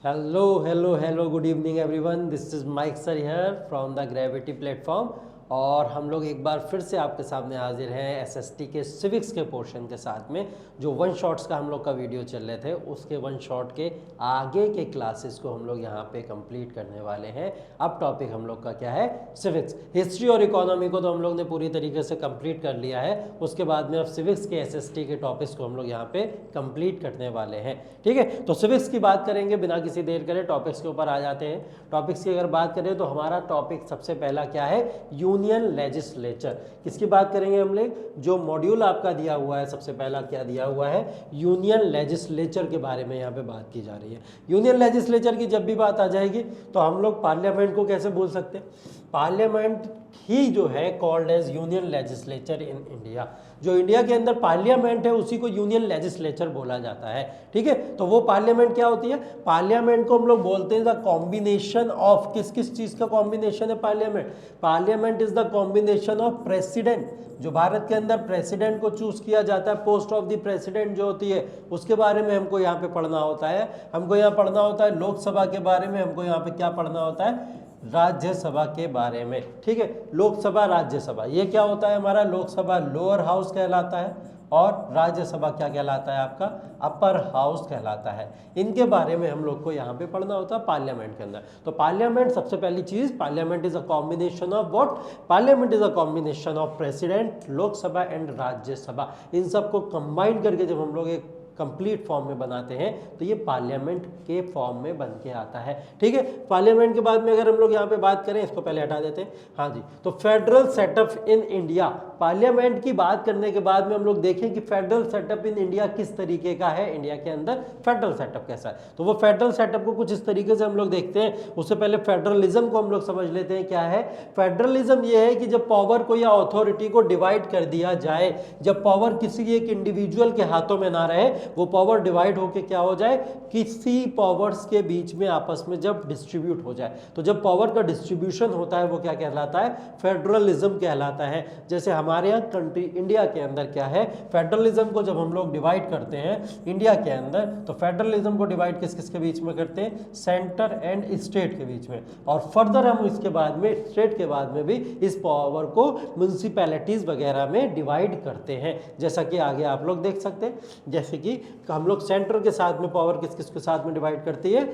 Hello, good evening everyone. This is Mike sir here from the Gravity platform. और हम लोग एक बार फिर से आपके सामने हाजिर हैं एसएसटी के सिविक्स के पोर्शन के साथ में। जो वन शॉट्स का हम लोग का वीडियो चल रहे थे उसके वन शॉट के आगे के क्लासेस को हम लोग यहाँ पे कंप्लीट करने वाले हैं। अब टॉपिक हम लोग का क्या है, सिविक्स। हिस्ट्री और इकोनॉमी को तो हम लोग ने पूरी तरीके से कंप्लीट कर लिया है। उसके बाद में अब सिविक्स के एसएसटी के टॉपिक्स को हम लोग यहाँ पे कंप्लीट करने वाले हैं। ठीक है, तो सिविक्स की बात करेंगे, बिना किसी देर करे टॉपिक्स के ऊपर आ जाते हैं। टॉपिक्स की अगर बात करें तो हमारा टॉपिक सबसे पहला क्या है, यूनियन लेजिस्लेचर। किसकी बात करेंगे हम लोग, जो मॉड्यूल आपका दिया हुआ है सबसे पहला क्या दिया हुआ है, यूनियन लेजिस्लेचर के बारे में यहाँ पे बात की जा रही है। यूनियन लेजिस्लेचर की जब भी बात आ जाएगी तो हम लोग पार्लियामेंट को कैसे बोल सकते हैं, पार्लियामेंट ही जो है called as union legislature in India. जो इंडिया के अंदर पार्लियामेंट है उसी को यूनियन लेजिस्लेचर बोला जाता है। ठीक है, तो वो पार्लियामेंट क्या होती है, पार्लियामेंट को हम लोग बोलते हैं द कॉम्बिनेशन ऑफ, किस किस चीज का कॉम्बिनेशन है parliament, parliament is the combination of president, जो भारत के अंदर प्रेसिडेंट को चूज किया जाता है, पोस्ट ऑफ द प्रेसिडेंट जो होती है उसके बारे में हमको यहाँ पे पढ़ना होता है। हमको यहाँ पढ़ना होता है लोकसभा के बारे में, हमको यहाँ पे क्या पढ़ना होता है, राज्यसभा के बारे में। ठीक है, लोकसभा राज्यसभा, ये क्या होता है हमारा, लोकसभा लोअर हाउस कहलाता है और राज्यसभा क्या कहलाता है आपका, अपर हाउस कहलाता है। इनके बारे में हम लोग को यहाँ पे पढ़ना होता है पार्लियामेंट के अंदर। तो पार्लियामेंट सबसे पहली चीज, parliament is a combination of what, parliament is a combination of president, Lok Sabha and Rajya Sabha. इन सबको कंबाइन करके जब हम लोग एक कंप्लीट फॉर्म में बनाते हैं तो ये पार्लियामेंट के फॉर्म में बन के आता है। ठीक है, पार्लियामेंट के बाद में अगर हम लोग यहाँ पे बात करें, इसको पहले हटा देते हैं, हाँ जी, तो federal setup in India. Parliament की बात करने के बाद में हम लोग देखें कि फेडरल सेटअप इन इंडिया किस तरीके का है, इंडिया के अंदर फेडरल सेटअप कैसा है। तो वो फेडरल सेटअप को कुछ इस तरीके से हम लोग देखते हैं। उससे पहले फेडरलिज्म को हम लोग समझ लेते हैं क्या है। फेडरलिज्म ये है कि जब पावर को या अथॉरिटी को डिवाइड कर दिया जाए, जब पावर किसी एक इंडिविजुअल के हाथों में ना रहे, वो पावर डिवाइड होके क्या हो जाए, किसी पावर्स के बीच में आपस में जब डिस्ट्रीब्यूट हो जाए, तो जब पावर का डिस्ट्रीब्यूशन होता है वो क्या कहलाता है, फेडरलिज्म कहलाता है। जैसे हमारे यहाँ कंट्री इंडिया के अंदर क्या है, फेडरलिज्म को जब हम लोग डिवाइड करते हैं इंडिया के अंदर, तो फेडरलिज्म को डिवाइड किस किस के बीच में करते हैं, सेंटर एंड स्टेट के बीच में। और फर्दर हम इसके बाद में स्टेट के बाद में भी इस पावर को म्युनिसिपैलिटीज वगैरह में डिवाइड करते हैं, जैसा कि आगे आप लोग देख सकते हैं। जैसे कि हम लोग सेंटर के साथ में पावर किस किस के साथ में डिवाइड करती है,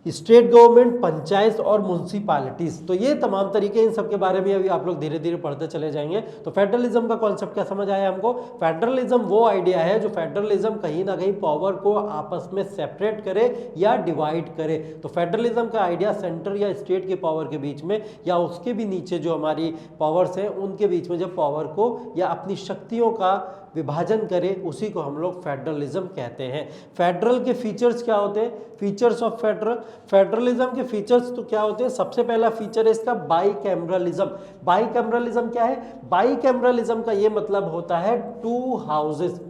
स्टेट गवर्नमेंट, पंचायत और म्युनिसिपैलिटीज। तो ये तमाम तरीके, इन सब के बारे में अभी आप लोग धीरे धीरे पढ़ते चले जाएंगे। तो फेडरलिज्म का कॉन्सेप्ट क्या समझ आया हमको, फेडरलिज्म वो आइडिया है जो फेडरलिज्म कहीं ना कहीं पावर को आपस में सेपरेट करे या डिवाइड करे। तो फेडरलिज्म का आइडिया सेंटर या स्टेट के पावर के बीच में या उसके भी नीचे जो हमारी पावर्स हैं उनके बीच में जब पावर को या अपनी शक्तियों का विभाजन करे, उसी को हम लोग फेडरलिज्म कहते हैं। फेडरल के फीचर्स क्या होते हैं, फीचर्स ऑफ फेडरल, फेडरलिज्म के फीचर्स तो क्या होते हैं, सबसे पहला फीचर है इसका बाईकैमरलिज्म। बाईकैमरलिज्म क्या है, बाईकैमरलिज्म का ये मतलब होता है टू हाउसेस।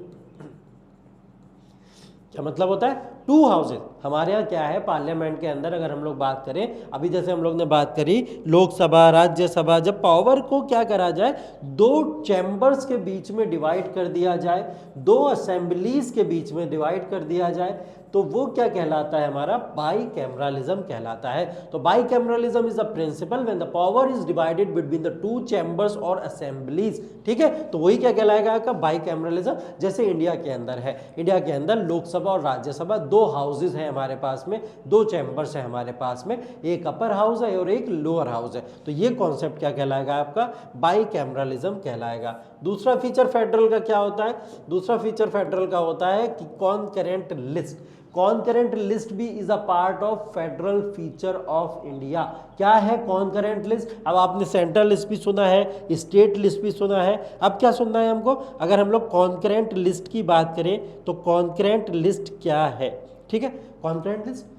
क्या मतलब होता है, टू हाउसेस। हमारे यहाँ क्या है पार्लियामेंट के अंदर, अगर हम लोग बात करें, अभी जैसे हम लोग ने बात करी लोकसभा राज्यसभा, जब पावर को क्या करा जाए, दो चैम्बर्स के बीच में डिवाइड कर दिया जाए, दो असेंबलीज के बीच में डिवाइड कर दिया जाए, तो वो क्या कहलाता है हमारा, बाईकैमरलिज्म कहलाता है। तो bicameralism is a principle when the power is divided between the two chambers और असेंबलीज। ठीक है, तो वही क्या कहलाएगा आपका बाईकैमरलिज्म। जैसे इंडिया के अंदर है, इंडिया के अंदर लोकसभा और राज्यसभा दो हाउसेज हैं हमारे पास में, दो चैम्बर्स हैं हमारे पास में, एक अपर हाउस है और एक लोअर हाउस है। तो ये कॉन्सेप्ट क्या कहलाएगा आपका, बाईकैमरलिज्म कहलाएगा। दूसरा फीचर फेडरल का क्या होता है, दूसरा फीचर फेडरल का होता है कि कॉन्करेंट लिस्ट। कॉन्करेंट लिस्ट भी is a part of federal feature of India. क्या है कॉन्करेंट लिस्ट, अब आपने सेंट्रल लिस्ट भी सुना है, स्टेट लिस्ट भी सुना है, अब क्या सुनना है हमको, अगर हम लोग कॉन्करेंट लिस्ट की बात करें तो कॉन्करेंट लिस्ट क्या है। ठीक है, कॉन्करेंट लिस्ट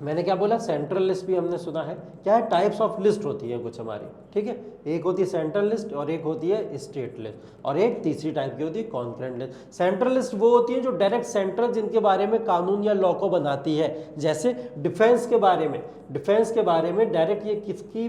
मैंने क्या बोला, सेंट्रल लिस्ट भी हमने सुना है, क्या है, टाइप्स ऑफ लिस्ट होती है कुछ हमारी। ठीक है, एक होती है सेंट्रल लिस्ट और एक होती है स्टेट लिस्ट, और एक तीसरी टाइप की होती है कॉन्करेंट लिस्ट। सेंट्रल लिस्ट वो होती है जो डायरेक्ट सेंट्रल जिनके बारे में कानून या लॉ को बनाती है, जैसे डिफेंस के बारे में, डिफेंस के बारे में डायरेक्ट ये किसकी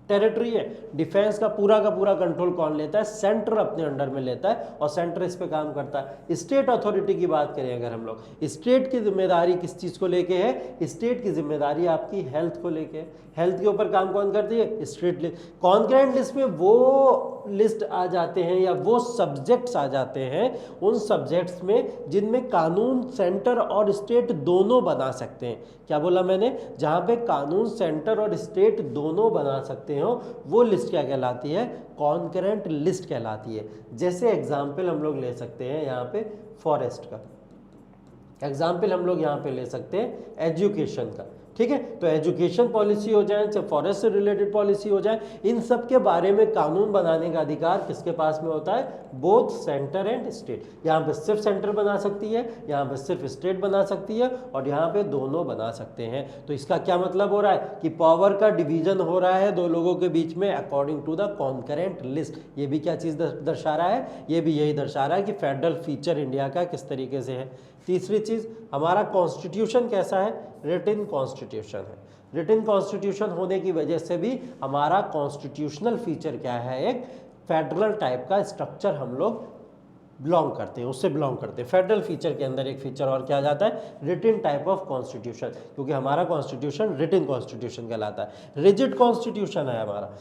टेरिटरी है, डिफेंस का पूरा कंट्रोल कौन लेता है? सेंटर अपने अंडर में लेता है और सेंटर इस पे काम करता है। स्टेट अथॉरिटी की बात करें अगर हम लोग, स्टेट की जिम्मेदारी किस चीज को लेके है? स्टेट की जिम्मेदारी आपकी हेल्थ को लेके है। हेल्थ के ऊपर काम कौन करती है? State list. कॉन्करेंट लिस्ट में वो लिस्ट आ जाते हैं या वो सब्जेक्ट्स आ जाते हैं, उन सब्जेक्ट्स में जिनमें कानून सेंटर और स्टेट दोनों बना सकते हैं। क्या बोला मैंने? जहां पे कानून सेंटर और स्टेट दोनों बना सकते हो वो लिस्ट क्या कहलाती है? कॉन्करेंट लिस्ट कहलाती है। जैसे एग्जाम्पल हम लोग ले सकते हैं यहाँ पे फॉरेस्ट का एग्जाम्पल, हम लोग यहाँ पे ले सकते हैं एजुकेशन का। ठीक है, तो एजुकेशन पॉलिसी हो जाए, चाहे फॉरेस्ट से रिलेटेड पॉलिसी हो जाए, इन सब के बारे में कानून बनाने का अधिकार किसके पास में होता है? Both centre and state. यहाँ पे सिर्फ सेंटर बना सकती है, यहाँ पे सिर्फ स्टेट बना सकती है और यहाँ पे दोनों बना सकते हैं। तो इसका क्या मतलब हो रहा है कि पावर का डिवीजन हो रहा है दो लोगों के बीच में according to the concurrent list. ये भी क्या चीज़ दर्शा रहा है? ये भी यही दर्शा रहा है कि फेडरल फीचर इंडिया का किस तरीके से है। तीसरी चीज़, हमारा कॉन्स्टिट्यूशन कैसा है? रिटन कॉन्स्टिट्यूशन है। रिटन कॉन्स्टिट्यूशन होने की वजह से भी हमारा कॉन्स्टिट्यूशनल फीचर क्या है? एक फेडरल टाइप का स्ट्रक्चर हम लोग बिलोंग करते हैं, उससे बिलोंग करते हैं। फेडरल फीचर के अंदर एक फीचर और क्या जाता है? रिटन टाइप ऑफ कॉन्स्टिट्यूशन, क्योंकि हमारा कॉन्स्टिट्यूशन रिटन कॉन्स्टिट्यूशन कहलाता है। रिजिड कॉन्स्टिट्यूशन है हमारा।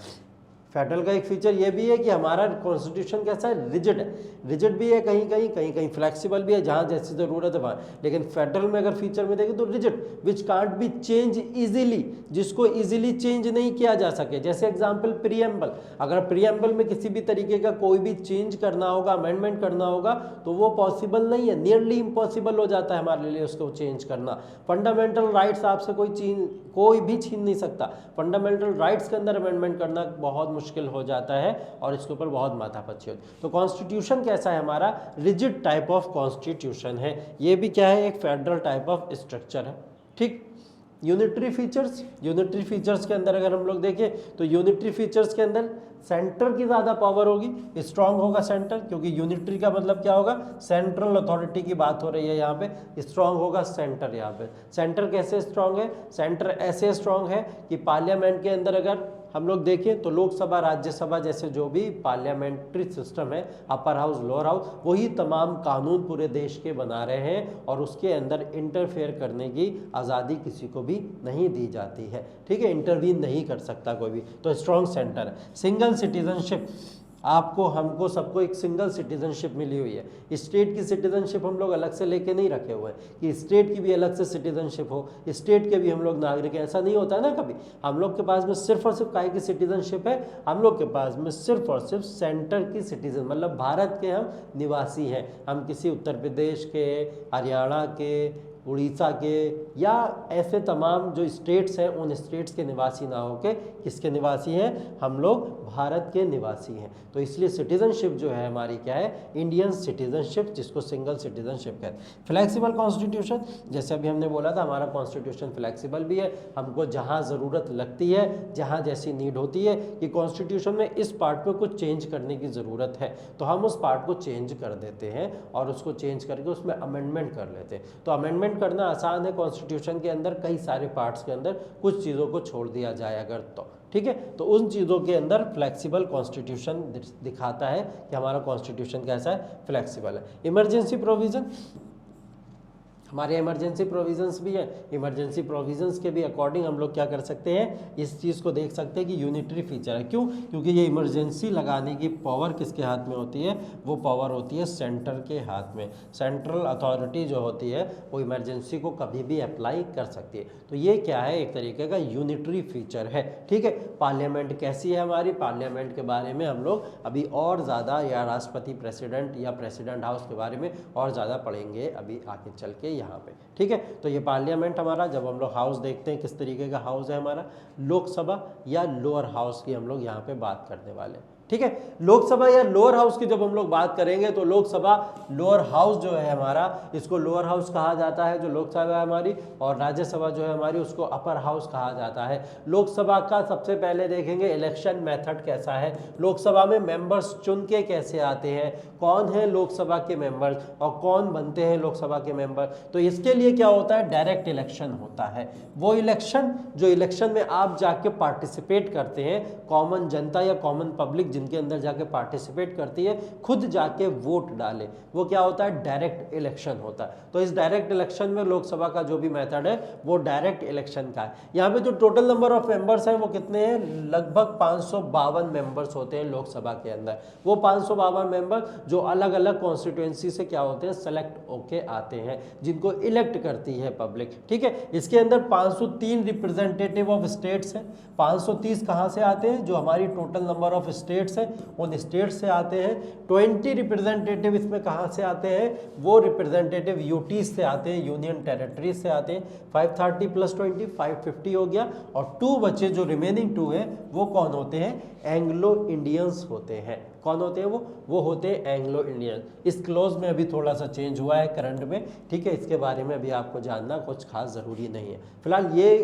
फेडरल का एक फीचर ये भी है कि हमारा कॉन्स्टिट्यूशन कैसा है? रिजिड है। रिजिड भी है, कहीं फ्लेक्सिबल भी है, जहाँ जैसी ज़रूरत है वहाँ। लेकिन फेडरल में अगर फीचर में देखें तो rigid, which can't be change easily, जिसको इजीली चेंज नहीं किया जा सके। जैसे एग्जांपल प्रीएम्बल, अगर प्रीएम्बल में किसी भी तरीके का कोई भी चेंज करना होगा, अमेंडमेंट करना होगा, तो वो पॉसिबल नहीं है, नियरली इम्पॉसिबल हो जाता है हमारे लिए उसको चेंज करना। फंडामेंटल राइट्स आपसे कोई भी छीन नहीं सकता। फंडामेंटल राइट्स के अंदर अमेंडमेंट करना बहुत मुश्किल हो जाता है और इसके ऊपर बहुत माथापच्ची होती है। तो कॉन्स्टिट्यूशन कैसा है हमारा? रिजिड टाइप ऑफ कॉन्स्टिट्यूशन है। ये भी क्या है? एक फेडरल टाइप ऑफ स्ट्रक्चर है। ठीक। यूनिटरी फीचर्स, यूनिटरी फीचर्स के अंदर अगर हम लोग देखें तो यूनिटरी फीचर्स के अंदर सेंटर की ज़्यादा पावर होगी, स्ट्रांग होगा सेंटर, क्योंकि यूनिटरी का मतलब क्या होगा? सेंट्रल अथॉरिटी की बात हो रही है यहाँ पे। स्ट्रांग होगा सेंटर। यहाँ पे सेंटर कैसे स्ट्रांग है? सेंटर ऐसे स्ट्रांग है कि पार्लियामेंट के अंदर अगर हम लोग देखें तो लोकसभा, राज्यसभा जैसे जो भी पार्लियामेंट्री सिस्टम है, अपर हाउस, लोअर हाउस, वही तमाम कानून पूरे देश के बना रहे हैं और उसके अंदर इंटरफेयर करने की आज़ादी किसी को भी नहीं दी जाती है। ठीक है, इंटरवीन नहीं कर सकता कोई भी। तो स्ट्रॉन्ग सेंटर है। सिंगल सिटीजनशिप, आपको, हमको, सबको एक सिंगल सिटीजनशिप मिली हुई है। स्टेट की सिटीजनशिप हम लोग अलग से लेके नहीं रखे हुए हैं कि स्टेट की भी अलग से सिटीजनशिप हो, स्टेट के भी हम लोग नागरिक हैं, ऐसा नहीं होता है ना कभी। हम लोग के पास में सिर्फ और सिर्फ काय की सिटीजनशिप है? हम लोग के पास में सिर्फ और सिर्फ सेंटर की सिटीजन, मतलब भारत के हम निवासी हैं। हम किसी उत्तर प्रदेश के, हरियाणा के, उड़ीसा के या ऐसे तमाम जो स्टेट्स हैं उन स्टेट्स के निवासी ना होके किसके निवासी हैं? हम लोग भारत के निवासी हैं। तो इसलिए सिटीजनशिप जो है हमारी क्या है? इंडियन सिटीजनशिप, जिसको सिंगल सिटीजनशिप कहते हैं। फ्लेक्सिबल कॉन्स्टिट्यूशन, जैसे अभी हमने बोला था हमारा कॉन्स्टिट्यूशन फ्लेक्सिबल भी है। हमको जहाँ ज़रूरत लगती है, जहाँ जैसी नीड होती है कि कॉन्स्टिट्यूशन में इस पार्ट में कुछ चेंज करने की ज़रूरत है, तो हम उस पार्ट को चेंज कर देते हैं और उसको चेंज करके उसमें अमेंडमेंट कर लेते हैं। तो अमेंडमेंट करना आसान है कॉन्स्टिट्यूशन के अंदर, कई सारे पार्ट्स के अंदर कुछ चीज़ों को छोड़ दिया जाए अगर तो। ठीक है, तो उन चीज़ों के अंदर फ्लेक्सिबल कॉन्स्टिट्यूशन दिखाता है कि हमारा कॉन्स्टिट्यूशन कैसा है? फ्लेक्सिबल है। इमरजेंसी प्रोविज़न, हमारे इमरजेंसी प्रोविजंस भी हैं। इमरजेंसी प्रोविजंस के भी अकॉर्डिंग हम लोग क्या कर सकते हैं? इस चीज़ को देख सकते हैं कि यूनिटरी फीचर है। क्यों? क्योंकि ये इमरजेंसी लगाने की पावर किसके हाथ में होती है? वो पावर होती है सेंटर के हाथ में। सेंट्रल अथॉरिटी जो होती है वो इमरजेंसी को कभी भी अप्लाई कर सकती है। तो ये क्या है? एक तरीके का यूनिटरी फीचर है। ठीक है, पार्लियामेंट कैसी है हमारी? पार्लियामेंट के बारे में हम लोग अभी और ज़्यादा, या राष्ट्रपति, प्रेसिडेंट या प्रेसिडेंट हाउस के बारे में और ज़्यादा पढ़ेंगे अभी आगे चल के यहाँ पे। ठीक है, तो ये पार्लियामेंट हमारा, जब हम लोग हाउस देखते हैं किस तरीके का हाउस है हमारा, लोकसभा या लोअर हाउस की हम लोग यहाँ पे बात करने वाले हैं। ठीक है। लोकसभा या लोअर हाउस की जब हम लोग बात करेंगे तो लोकसभा लोअर हाउस जो है हमारा, इसको लोअर हाउस कहा जाता है जो लोकसभा है हमारी, और राज्यसभा जो है हमारी उसको अपर हाउस कहा जाता है। लोकसभा का सबसे पहले देखेंगे इलेक्शन मेथड कैसा है, लोकसभा में मेंबर्स चुन के कैसे आते हैं, कौन है लोकसभा के मेंबर्स और कौन बनते हैं लोकसभा के मेंबर। तो इसके लिए क्या होता है, डायरेक्ट इलेक्शन होता है। वो इलेक्शन जो इलेक्शन में आप जाके पार्टिसिपेट करते हैं, कॉमन जनता या कॉमन पब्लिक जिनके अंदर जाके पार्टिसिपेट करती है, खुद जाके वोट डाले, वो क्या होता है, डायरेक्ट इलेक्शन होता है। तो इस डायरेक्ट इलेक्शन में लोकसभा का जो भी मेथड है वो डायरेक्ट इलेक्शन का है। यहाँ पे जो टोटल नंबर ऑफ मेंबर्स हैं वो कितने हैं, लगभग 552 मेंबर्स होते हैं लोकसभा के अंदर। वो 552 मेंबर जो अलग अलग कॉन्स्टिट्यूएंसी से क्या होते हैं, सेलेक्ट होके आते हैं, जिनको इलेक्ट करती है पब्लिक। ठीक है, इसके अंदर 503 रिप्रेजेंटेटिव ऑफ स्टेट्स हैं। 530 कहाँ से आते हैं, जो हमारी टोटल नंबर ऑफ स्टेट्स है उन स्टेट्स से आते हैं। 20 रिप्रेजेंटेटिव इसमें कहाँ से आते हैं, वो रिप्रेजेंटेटिव यूटी से आते हैं, यूनियन टेरिटरी से आते हैं। 530 + 20 550 हो गया, और 2 बचे जो रिमेनिंग 2 है वो कौन होते हैं, एंग्लो इंडियंस होते हैं। कौन होते हैं वो होते हैं एंग्लो इंडियन। इस क्लोज में अभी थोड़ा सा चेंज हुआ है करंट में, ठीक है, इसके बारे में अभी आपको जानना कुछ खास ज़रूरी नहीं है। फिलहाल ये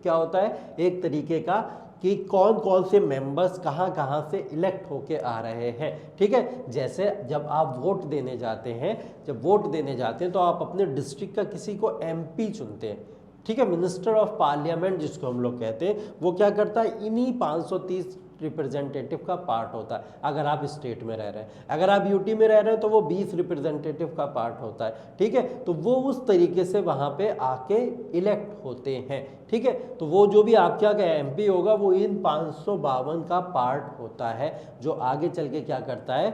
क्या होता है, एक तरीके का कि कौन कौन से मेंबर्स कहाँ कहाँ से इलेक्ट होके आ रहे हैं। ठीक है, जैसे जब आप वोट देने जाते हैं, जब वोट देने जाते हैं तो आप अपने डिस्ट्रिक्ट का किसी को एमपी चुनते हैं। ठीक है, मिनिस्टर ऑफ पार्लियामेंट जिसको हम लोग कहते हैं, वो क्या करता है, इन्हीं 530 रिप्रेजेंटेटिव का पार्ट होता है। अगर आप स्टेट में रह रहे हैं, अगर आप यूटी में रह रहे हैं तो वो 20 रिप्रेजेंटेटिव का पार्ट होता है। ठीक है, तो वो उस तरीके से वहाँ पे आके इलेक्ट होते हैं। ठीक है, तो वो जो भी आपका एमपी होगा वो इन 552 का पार्ट होता है, जो आगे चल के क्या करता है,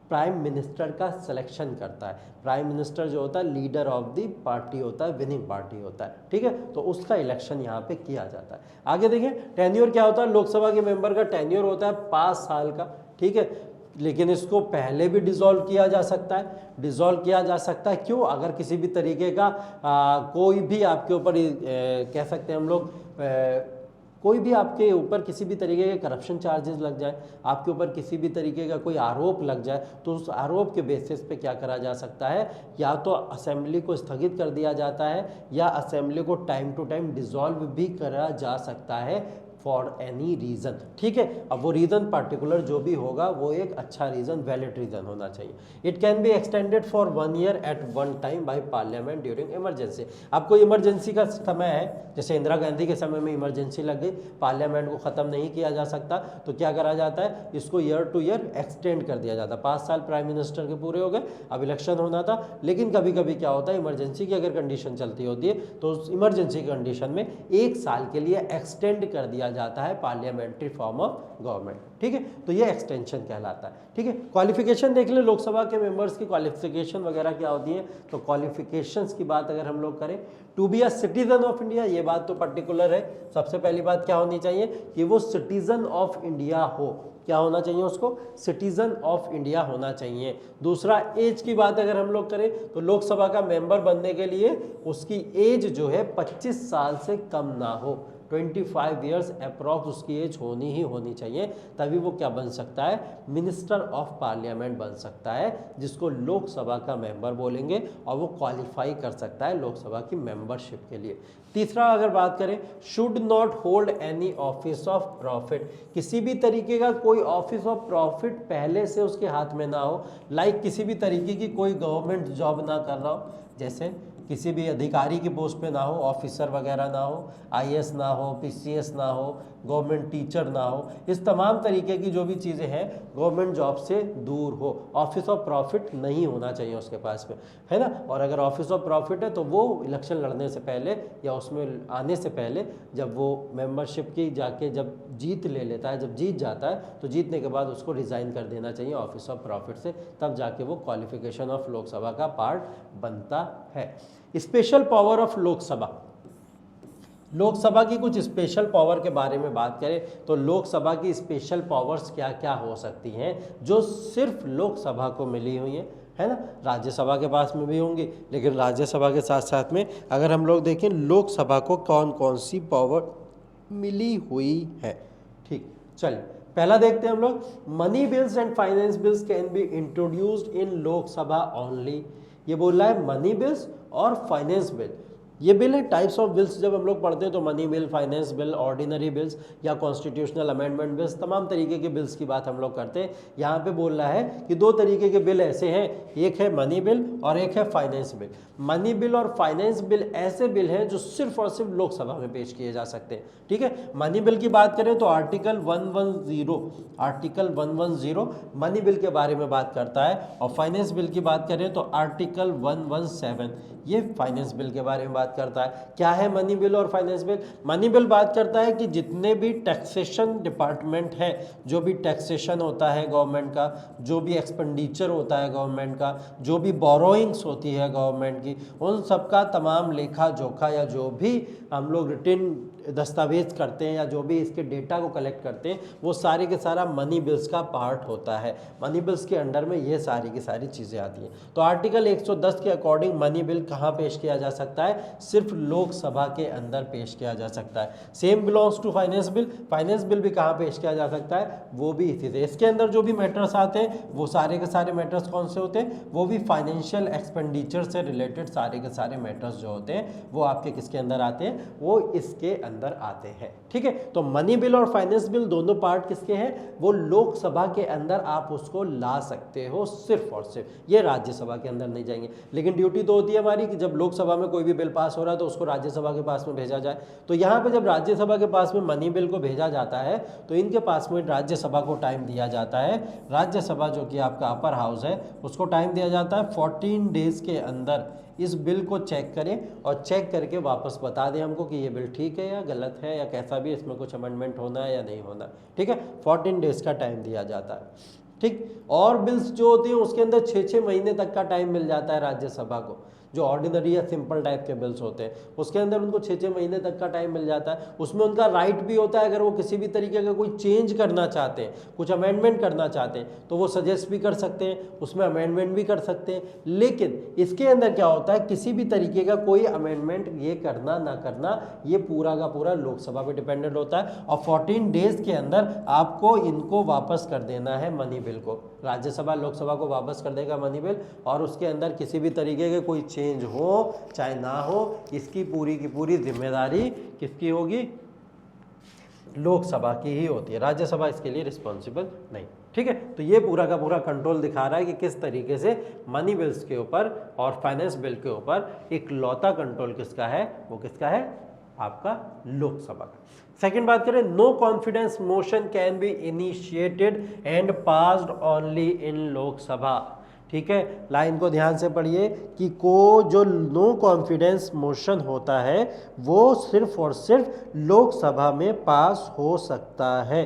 प्राइम मिनिस्टर का सिलेक्शन करता है। प्राइम मिनिस्टर जो होता है लीडर ऑफ द पार्टी होता है, विनिंग पार्टी होता है। ठीक है, तो उसका इलेक्शन यहाँ पे किया जाता है। आगे देखें, टेन्योर क्या होता है, लोकसभा के मेंबर का टेन्योर होता है 5 साल का। ठीक है, लेकिन इसको पहले भी डिसॉल्व किया जा सकता है। डिसॉल्व किया जा सकता है क्यों, अगर किसी भी तरीके का कोई भी आपके ऊपर कह सकते हैं हम लोग कोई भी आपके ऊपर किसी भी तरीके के करप्शन चार्जेस लग जाए, आपके ऊपर किसी भी तरीके का कोई आरोप लग जाए, तो उस आरोप के बेसिस पे क्या करा जा सकता है, या तो असेंबली को स्थगित कर दिया जाता है या असेंबली को टाइम टू टाइम डिसॉल्व भी करा जा सकता है फॉर एनी रीज़न। ठीक है, अब वो रीज़न पर्टिकुलर जो भी होगा वो एक अच्छा रीज़न, वैलिड रीज़न होना चाहिए। It can be extended for 1 year at one time by parliament during emergency. अब कोई इमरजेंसी का समय है, जैसे इंदिरा गांधी के समय में इमरजेंसी लग गई, पार्लियामेंट को ख़त्म नहीं किया जा सकता, तो क्या करा जाता है, इसको ईयर टू ईयर एक्सटेंड कर दिया जाता है। 5 साल प्राइम मिनिस्टर के पूरे हो गए, अब इलेक्शन होना था, लेकिन कभी कभी क्या होता है, इमरजेंसी की अगर कंडीशन चलती होती है तो उस इमरजेंसी कंडीशन में 1 साल के लिए एक्सटेंड कर दिया जाता है पार्लियामेंट्री फॉर्म ऑफ गवर्नमेंट। ठीक है, तो ये एक्सटेंशन कहलाता है। ठीक है, क्वालिफिकेशन देख ले, लोकसभा के मेंबर्स की क्वालिफिकेशन वगैरह क्या होती है, तो क्वालिफिकेशंस की बात अगर हम लोग करें, to be a citizen of India, ये बात तो पर्टिकुलर है। सबसे पहली बात क्या होनी चाहिए कि वो सिटीजन ऑफ इंडिया हो। क्या होना चाहिए उसको, सिटीजन ऑफ इंडिया होना चाहिए। दूसरा, एज की बात अगर हम लोग करें तो लोकसभा का मेंबर बनने के लिए उसकी एज जो है 25 साल से कम ना हो, 25 ईयर्स अप्रॉक्स उसकी एज होनी ही होनी चाहिए, तभी वो क्या बन सकता है, मिनिस्टर ऑफ पार्लियामेंट बन सकता है, जिसको लोकसभा का मेंबर बोलेंगे, और वो क्वालिफाई कर सकता है लोकसभा की मेंबरशिप के लिए। तीसरा अगर बात करें, should not hold any office of profit, किसी भी तरीके का कोई ऑफिस ऑफ प्रॉफिट पहले से उसके हाथ में ना हो, लाइक किसी भी तरीके की कोई गवर्नमेंट जॉब ना कर रहा हो, जैसे किसी भी अधिकारी की पोस्ट पे ना हो, ऑफिसर वगैरह ना हो, आईएएस ना हो, पीसीएस ना हो, गवर्नमेंट टीचर ना हो, इस तमाम तरीके की जो भी चीज़ें हैं गवर्नमेंट जॉब से दूर हो, ऑफिस ऑफ प्रॉफिट नहीं होना चाहिए उसके पास में, है ना। और अगर ऑफिस ऑफ प्रॉफिट है तो वो इलेक्शन लड़ने से पहले या उसमें आने से पहले, जब वो मेंबरशिप की जाके जब जीत ले लेता है, जब जीत जाता है, तो जीतने के बाद उसको रिज़ाइन कर देना चाहिए ऑफिस ऑफ प्रॉफिट से, तब जाके वो क्वालिफिकेशन ऑफ लोकसभा का पार्ट बनता है। Special power of Lok Sabha, Lok Sabha की कुछ स्पेशल पावर के बारे में बात करें तो लोकसभा की स्पेशल पावर्स क्या क्या हो सकती हैं जो सिर्फ लोकसभा को मिली हुई हैं, है ना। राज्यसभा के पास में भी होंगी, लेकिन राज्यसभा के साथ साथ में अगर हम लोग देखें लोकसभा को कौन कौन सी पावर मिली हुई है। ठीक, चलिए पहला देखते हैं हम लोग, money bills and finance bills can be introduced in Lok Sabha only. ये बोल रहा है मनी बिल्स और फाइनेंस बिल, ये बिल है टाइप्स ऑफ बिल्स। जब हम लोग पढ़ते हैं तो money bill, finance bill, ordinary bills या कॉन्स्टिट्यूशनल अमेंडमेंट बिल्स, तमाम तरीके के बिल्स की बात हम लोग करते हैं। यहाँ पे बोल रहा है कि दो तरीके के बिल ऐसे हैं, एक है मनी बिल और एक है फाइनेंस बिल। मनी बिल और फाइनेंस बिल ऐसे बिल हैं जो सिर्फ और सिर्फ लोकसभा में पेश किए जा सकते हैं, ठीक है। मनी बिल की बात करें तो आर्टिकल 110 मनी बिल के बारे में बात करता है, और फाइनेंस बिल की बात करें तो आर्टिकल 117 ये फाइनेंस बिल के बारे में बात करता है। क्या है मनी बिल और फाइनेंस बिल? मनी बिल बात करता है कि जितने भी टैक्सेशन डिपार्टमेंट है, जो भी टैक्सेशन होता है गवर्नमेंट का, जो भी एक्सपेंडिचर होता है गवर्नमेंट का, जो भी बोरोइंग्स होती है गवर्नमेंट की, उन सबका तमाम लेखा जोखा या जो भी हम लोग रिटर्न दस्तावेज करते हैं या जो भी इसके डेटा को कलेक्ट करते हैं, वो सारे के सारा मनी बिल्स का पार्ट होता है। मनी बिल्स के अंडर में ये सारी की सारी चीज़ें आती हैं। तो आर्टिकल 110 के अकॉर्डिंग मनी बिल कहाँ पेश किया जा सकता है? सिर्फ लोकसभा के अंदर पेश किया जा सकता है। Same belongs to finance bill. Finance bill भी कहाँ पेश किया जा सकता है? वो भी इसी से। इसके अंदर जो भी मैटर्स आते हैं वो सारे के सारे मैटर्स कौन से होते हैं? वो भी फाइनेंशियल एक्सपेंडिचर से रिलेटेड सारे के सारे मैटर्स जो होते हैं वो आपके किसके अंदर आते हैं? वो इसके अंदर आते हैं, ठीक है। तो मनी बिल और फाइनेंस बिल दोनों पार्ट किसके हैं? वो लोकसभा के अंदर आप उसको ला सकते हो सिर्फ और सिर्फ, ये राज्यसभा के अंदर नहीं जाएंगे। लेकिन ड्यूटी तो होती है हमारी कि जब लोकसभा में कोई भी बिल पास हो रहा है तो उसको राज्यसभा के पास में भेजा जाए। तो यहाँ पे जब राज्यसभा के पास में मनी बिल को भेजा जाता है तो इनके पास में राज्यसभा को टाइम दिया जाता है। राज्यसभा जो कि आपका अपर हाउस है उसको टाइम दिया जाता है 14 डेज के अंदर इस बिल को चेक करें और चेक करके वापस बता दें हमको कि ये बिल ठीक है या गलत है या कैसा भी इसमें कुछ अमेंडमेंट होना है या नहीं होना, ठीक है। 14 डेज का टाइम दिया जाता है, ठीक। और बिल्स जो होते हैं उसके अंदर 6-6 महीने तक का टाइम मिल जाता है राज्यसभा को। जो ऑर्डिनरी या सिंपल टाइप के बिल्स होते हैं उसके अंदर उनको 6-6 महीने तक का टाइम मिल जाता है। उसमें उनका राइट भी होता है, अगर वो किसी भी तरीके का कोई चेंज करना चाहते हैं, कुछ अमेंडमेंट करना चाहते हैं तो वो सजेस्ट भी कर सकते हैं, उसमें अमेंडमेंट भी कर सकते हैं। लेकिन इसके अंदर क्या होता है, किसी भी तरीके का कोई अमेंडमेंट ये करना ना करना ये पूरा का पूरा लोकसभा पे डिपेंडेंट होता है। और 14 डेज के अंदर आपको इनको वापस कर देना है मनी बिल को। राज्यसभा लोकसभा को वापस कर देगा मनी बिल, और उसके अंदर किसी भी तरीके के कोई चेंज हो चाहे ना हो, इसकी पूरी की पूरी जिम्मेदारी किसकी होगी? लोकसभा की ही होती है। राज्यसभा इसके लिए रिस्पॉन्सिबल नहीं, ठीक है। तो ये पूरा का पूरा कंट्रोल दिखा रहा है कि किस तरीके से मनी बिल्स के ऊपर और फाइनेंस बिल के ऊपर एक लौता कंट्रोल किसका है? वो किसका है? आपका लोकसभा का। सेकंड बात करें, no confidence motion can be initiated and passed only in Lok Sabha, ठीक है। लाइन को ध्यान से पढ़िए कि जो नो कॉन्फिडेंस मोशन होता है वो सिर्फ और सिर्फ लोकसभा में पास हो सकता है,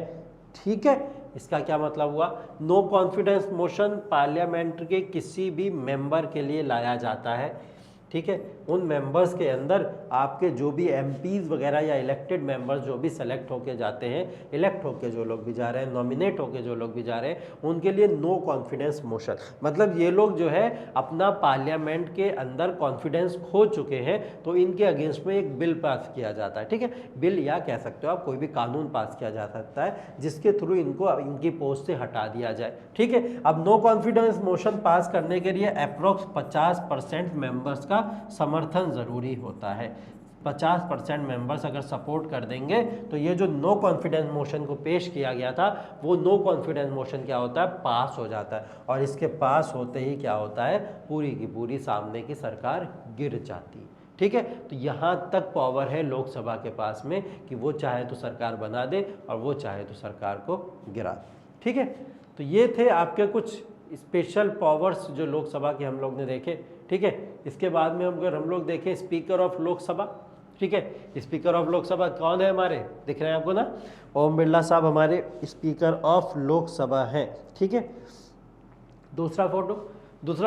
ठीक है। इसका क्या मतलब हुआ? नो कॉन्फिडेंस मोशन पार्लियामेंट के किसी भी मेंबर के लिए लाया जाता है, ठीक है। उन मेंबर्स के अंदर आपके जो भी एमपीज वगैरह या इलेक्टेड मेंबर्स जो भी सेलेक्ट होके जाते हैं, इलेक्ट होके जो लोग भी जा रहे हैं, नॉमिनेट होके जो लोग भी जा रहे हैं, उनके लिए नो कॉन्फिडेंस मोशन, मतलब ये लोग जो है अपना पार्लियामेंट के अंदर कॉन्फिडेंस खो चुके हैं तो इनके अगेंस्ट में एक बिल पास किया जाता है, ठीक है। बिल या कह सकते हो आप कोई भी कानून पास किया जा सकता है जिसके थ्रू इनको इनकी पोस्ट से हटा दिया जाए, ठीक है। अब नो कॉन्फिडेंस मोशन पास करने के लिए अप्रोक्स 50% मेंबर्स का समर्थन जरूरी होता है। 50% मेंबर्स अगर सपोर्ट कर देंगे तो ये जो नो कॉन्फिडेंस मोशन को पेश किया गया था वो नो कॉन्फिडेंस मोशन क्या होता है? पास हो जाता है। और इसके पास होते ही क्या होता है? पूरी की पूरी सामने की सरकार गिर जाती है, ठीक है। तो यहाँ तक पावर है लोकसभा के पास में कि वो चाहे तो सरकार बना दे और वो चाहे तो सरकार को गिरा दे, ठीक है। तो ये थे आपके कुछ स्पेशल पावर्स जो लोकसभा के हम लोग ने देखे, ठीक है। इसके बाद में अगर हम लोग देखें स्पीकर ऑफ लोकसभा, ठीक है। स्पीकर ऑफ लोकसभा कौन है? हमारे दिख रहे हैं आपको ना, ओम बिरला साहब हमारे स्पीकर ऑफ लोकसभा हैं, ठीक है। दूसरा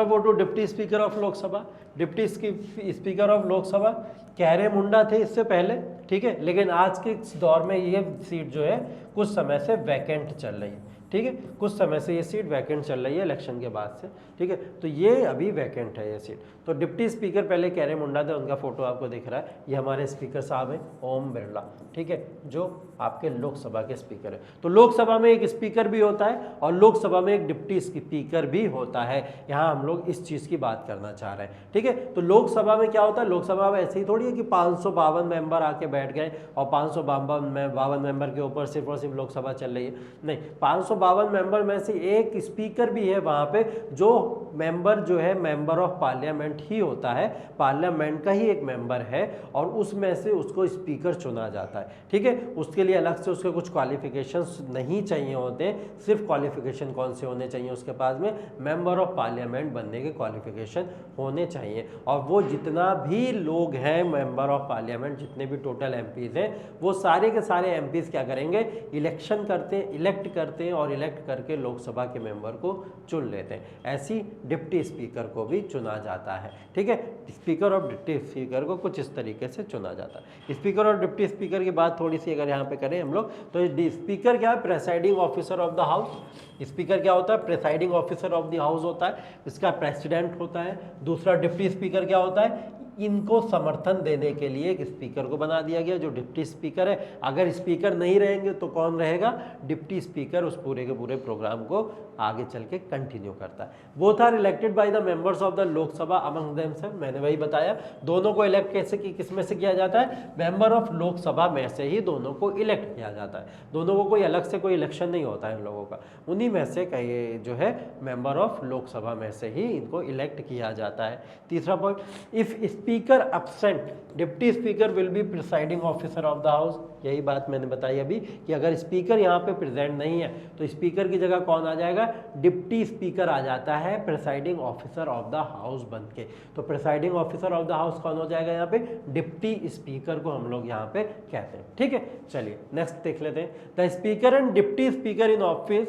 photo deputy speaker of Lok Sabha. Deputy speaker of Lok Sabha Kariya Munda थे इससे पहले, ठीक है। लेकिन आज के दौर में ये सीट जो है कुछ समय से वैकेंट चल रही है, ठीक है, कुछ समय से ये सीट वैकेंट चल रही है इलेक्शन के बाद से, ठीक है, तो ये अभी वैकेंट है ये सीट। तो डिप्टी स्पीकर पहले कैरे मुंडा थे, उनका फोटो आपको दिख रहा है, ये हमारे स्पीकर साहब हैं ओम बिरला, ठीक है, जो आपके लोकसभा के स्पीकर है। तो लोकसभा में एक स्पीकर भी होता है और लोकसभा में एक डिप्टी स्पीकर भी होता है। यहाँ हम लोग इस चीज़ की बात करना चाह रहे हैं, ठीक है। तो लोकसभा में क्या होता है, लोकसभा में ऐसे ही थोड़ी है कि 552 मेंबर आके बैठ गए और 552 मेंबर के ऊपर सिर्फ और सिर्फ लोकसभा चल रही है, नहीं, 552 मेंबर में से एक स्पीकर भी है वहाँ पे, जो मेंबर जो है मेंबर ऑफ पार्लियामेंट ही होता है, पार्लियामेंट का ही एक मेंबर है और उसमें से उसको स्पीकर चुना जाता है, ठीक है। उसके लिए अलग से उसके कुछ क्वालिफिकेशंस नहीं चाहिए होते हैं, सिर्फ क्वालिफिकेशन कौन से होने चाहिए उसके पास में, मेंबर ऑफ पार्लियामेंट बनने के क्वालिफिकेशन होने चाहिए। और वो जितना भी लोग हैं मेंबर ऑफ पार्लियामेंट, जितने भी टोटल एमपीज हैं, वो सारे के सारे एमपीज क्या करेंगे, इलेक्शन करते हैं, इलेक्ट करते हैं और इलेक्ट करके लोकसभा के मेंबर को चुन लेते हैं। ऐसी डिप्टी स्पीकर को भी चुना जाता है, ठीक है। स्पीकर और डिप्टी स्पीकर को कुछ इस तरीके से चुना जाता है। स्पीकर और डिप्टी स्पीकर की बात थोड़ी सी अगर यहाँ पे करें हम लोग, तो स्पीकर क्या है, presiding officer of the house. Speaker क्या होता है, presiding officer of the house होता है, इसका प्रेसिडेंट होता है। दूसरा डिप्टी स्पीकर क्या होता है, इनको समर्थन देने के लिए एक स्पीकर को बना दिया गया जो डिप्टी स्पीकर है। अगर स्पीकर नहीं रहेंगे तो कौन रहेगा, डिप्टी स्पीकर उस पूरे के पूरे प्रोग्राम को आगे चल के कंटिन्यू करता है। Both are elected by the members of the Lok Sabha among themselves, मैंने वही बताया, दोनों को इलेक्ट कैसे किस में से किया जाता है, मेंबर ऑफ लोकसभा में से ही दोनों को इलेक्ट किया जाता है। दोनों को कोई अलग से कोई इलेक्शन नहीं होता है इन लोगों का, उन्हीं में से कई जो है मेंबर ऑफ लोकसभा में से ही इनको इलेक्ट किया जाता है। तीसरा point, if speaker absent deputy speaker will be presiding officer of the house. यही बात मैंने बताई अभी कि अगर स्पीकर यहाँ पे प्रेजेंट नहीं है तो स्पीकर की जगह कौन आ जाएगा, डिप्टी स्पीकर आ जाता है presiding officer of the house बन के। तो presiding officer of the house कौन हो जाएगा यहाँ पे, डिप्टी स्पीकर को हम लोग यहाँ पे कहते हैं, ठीक है। चलिए नेक्स्ट देख लेते हैं, the speaker and deputy speaker in office,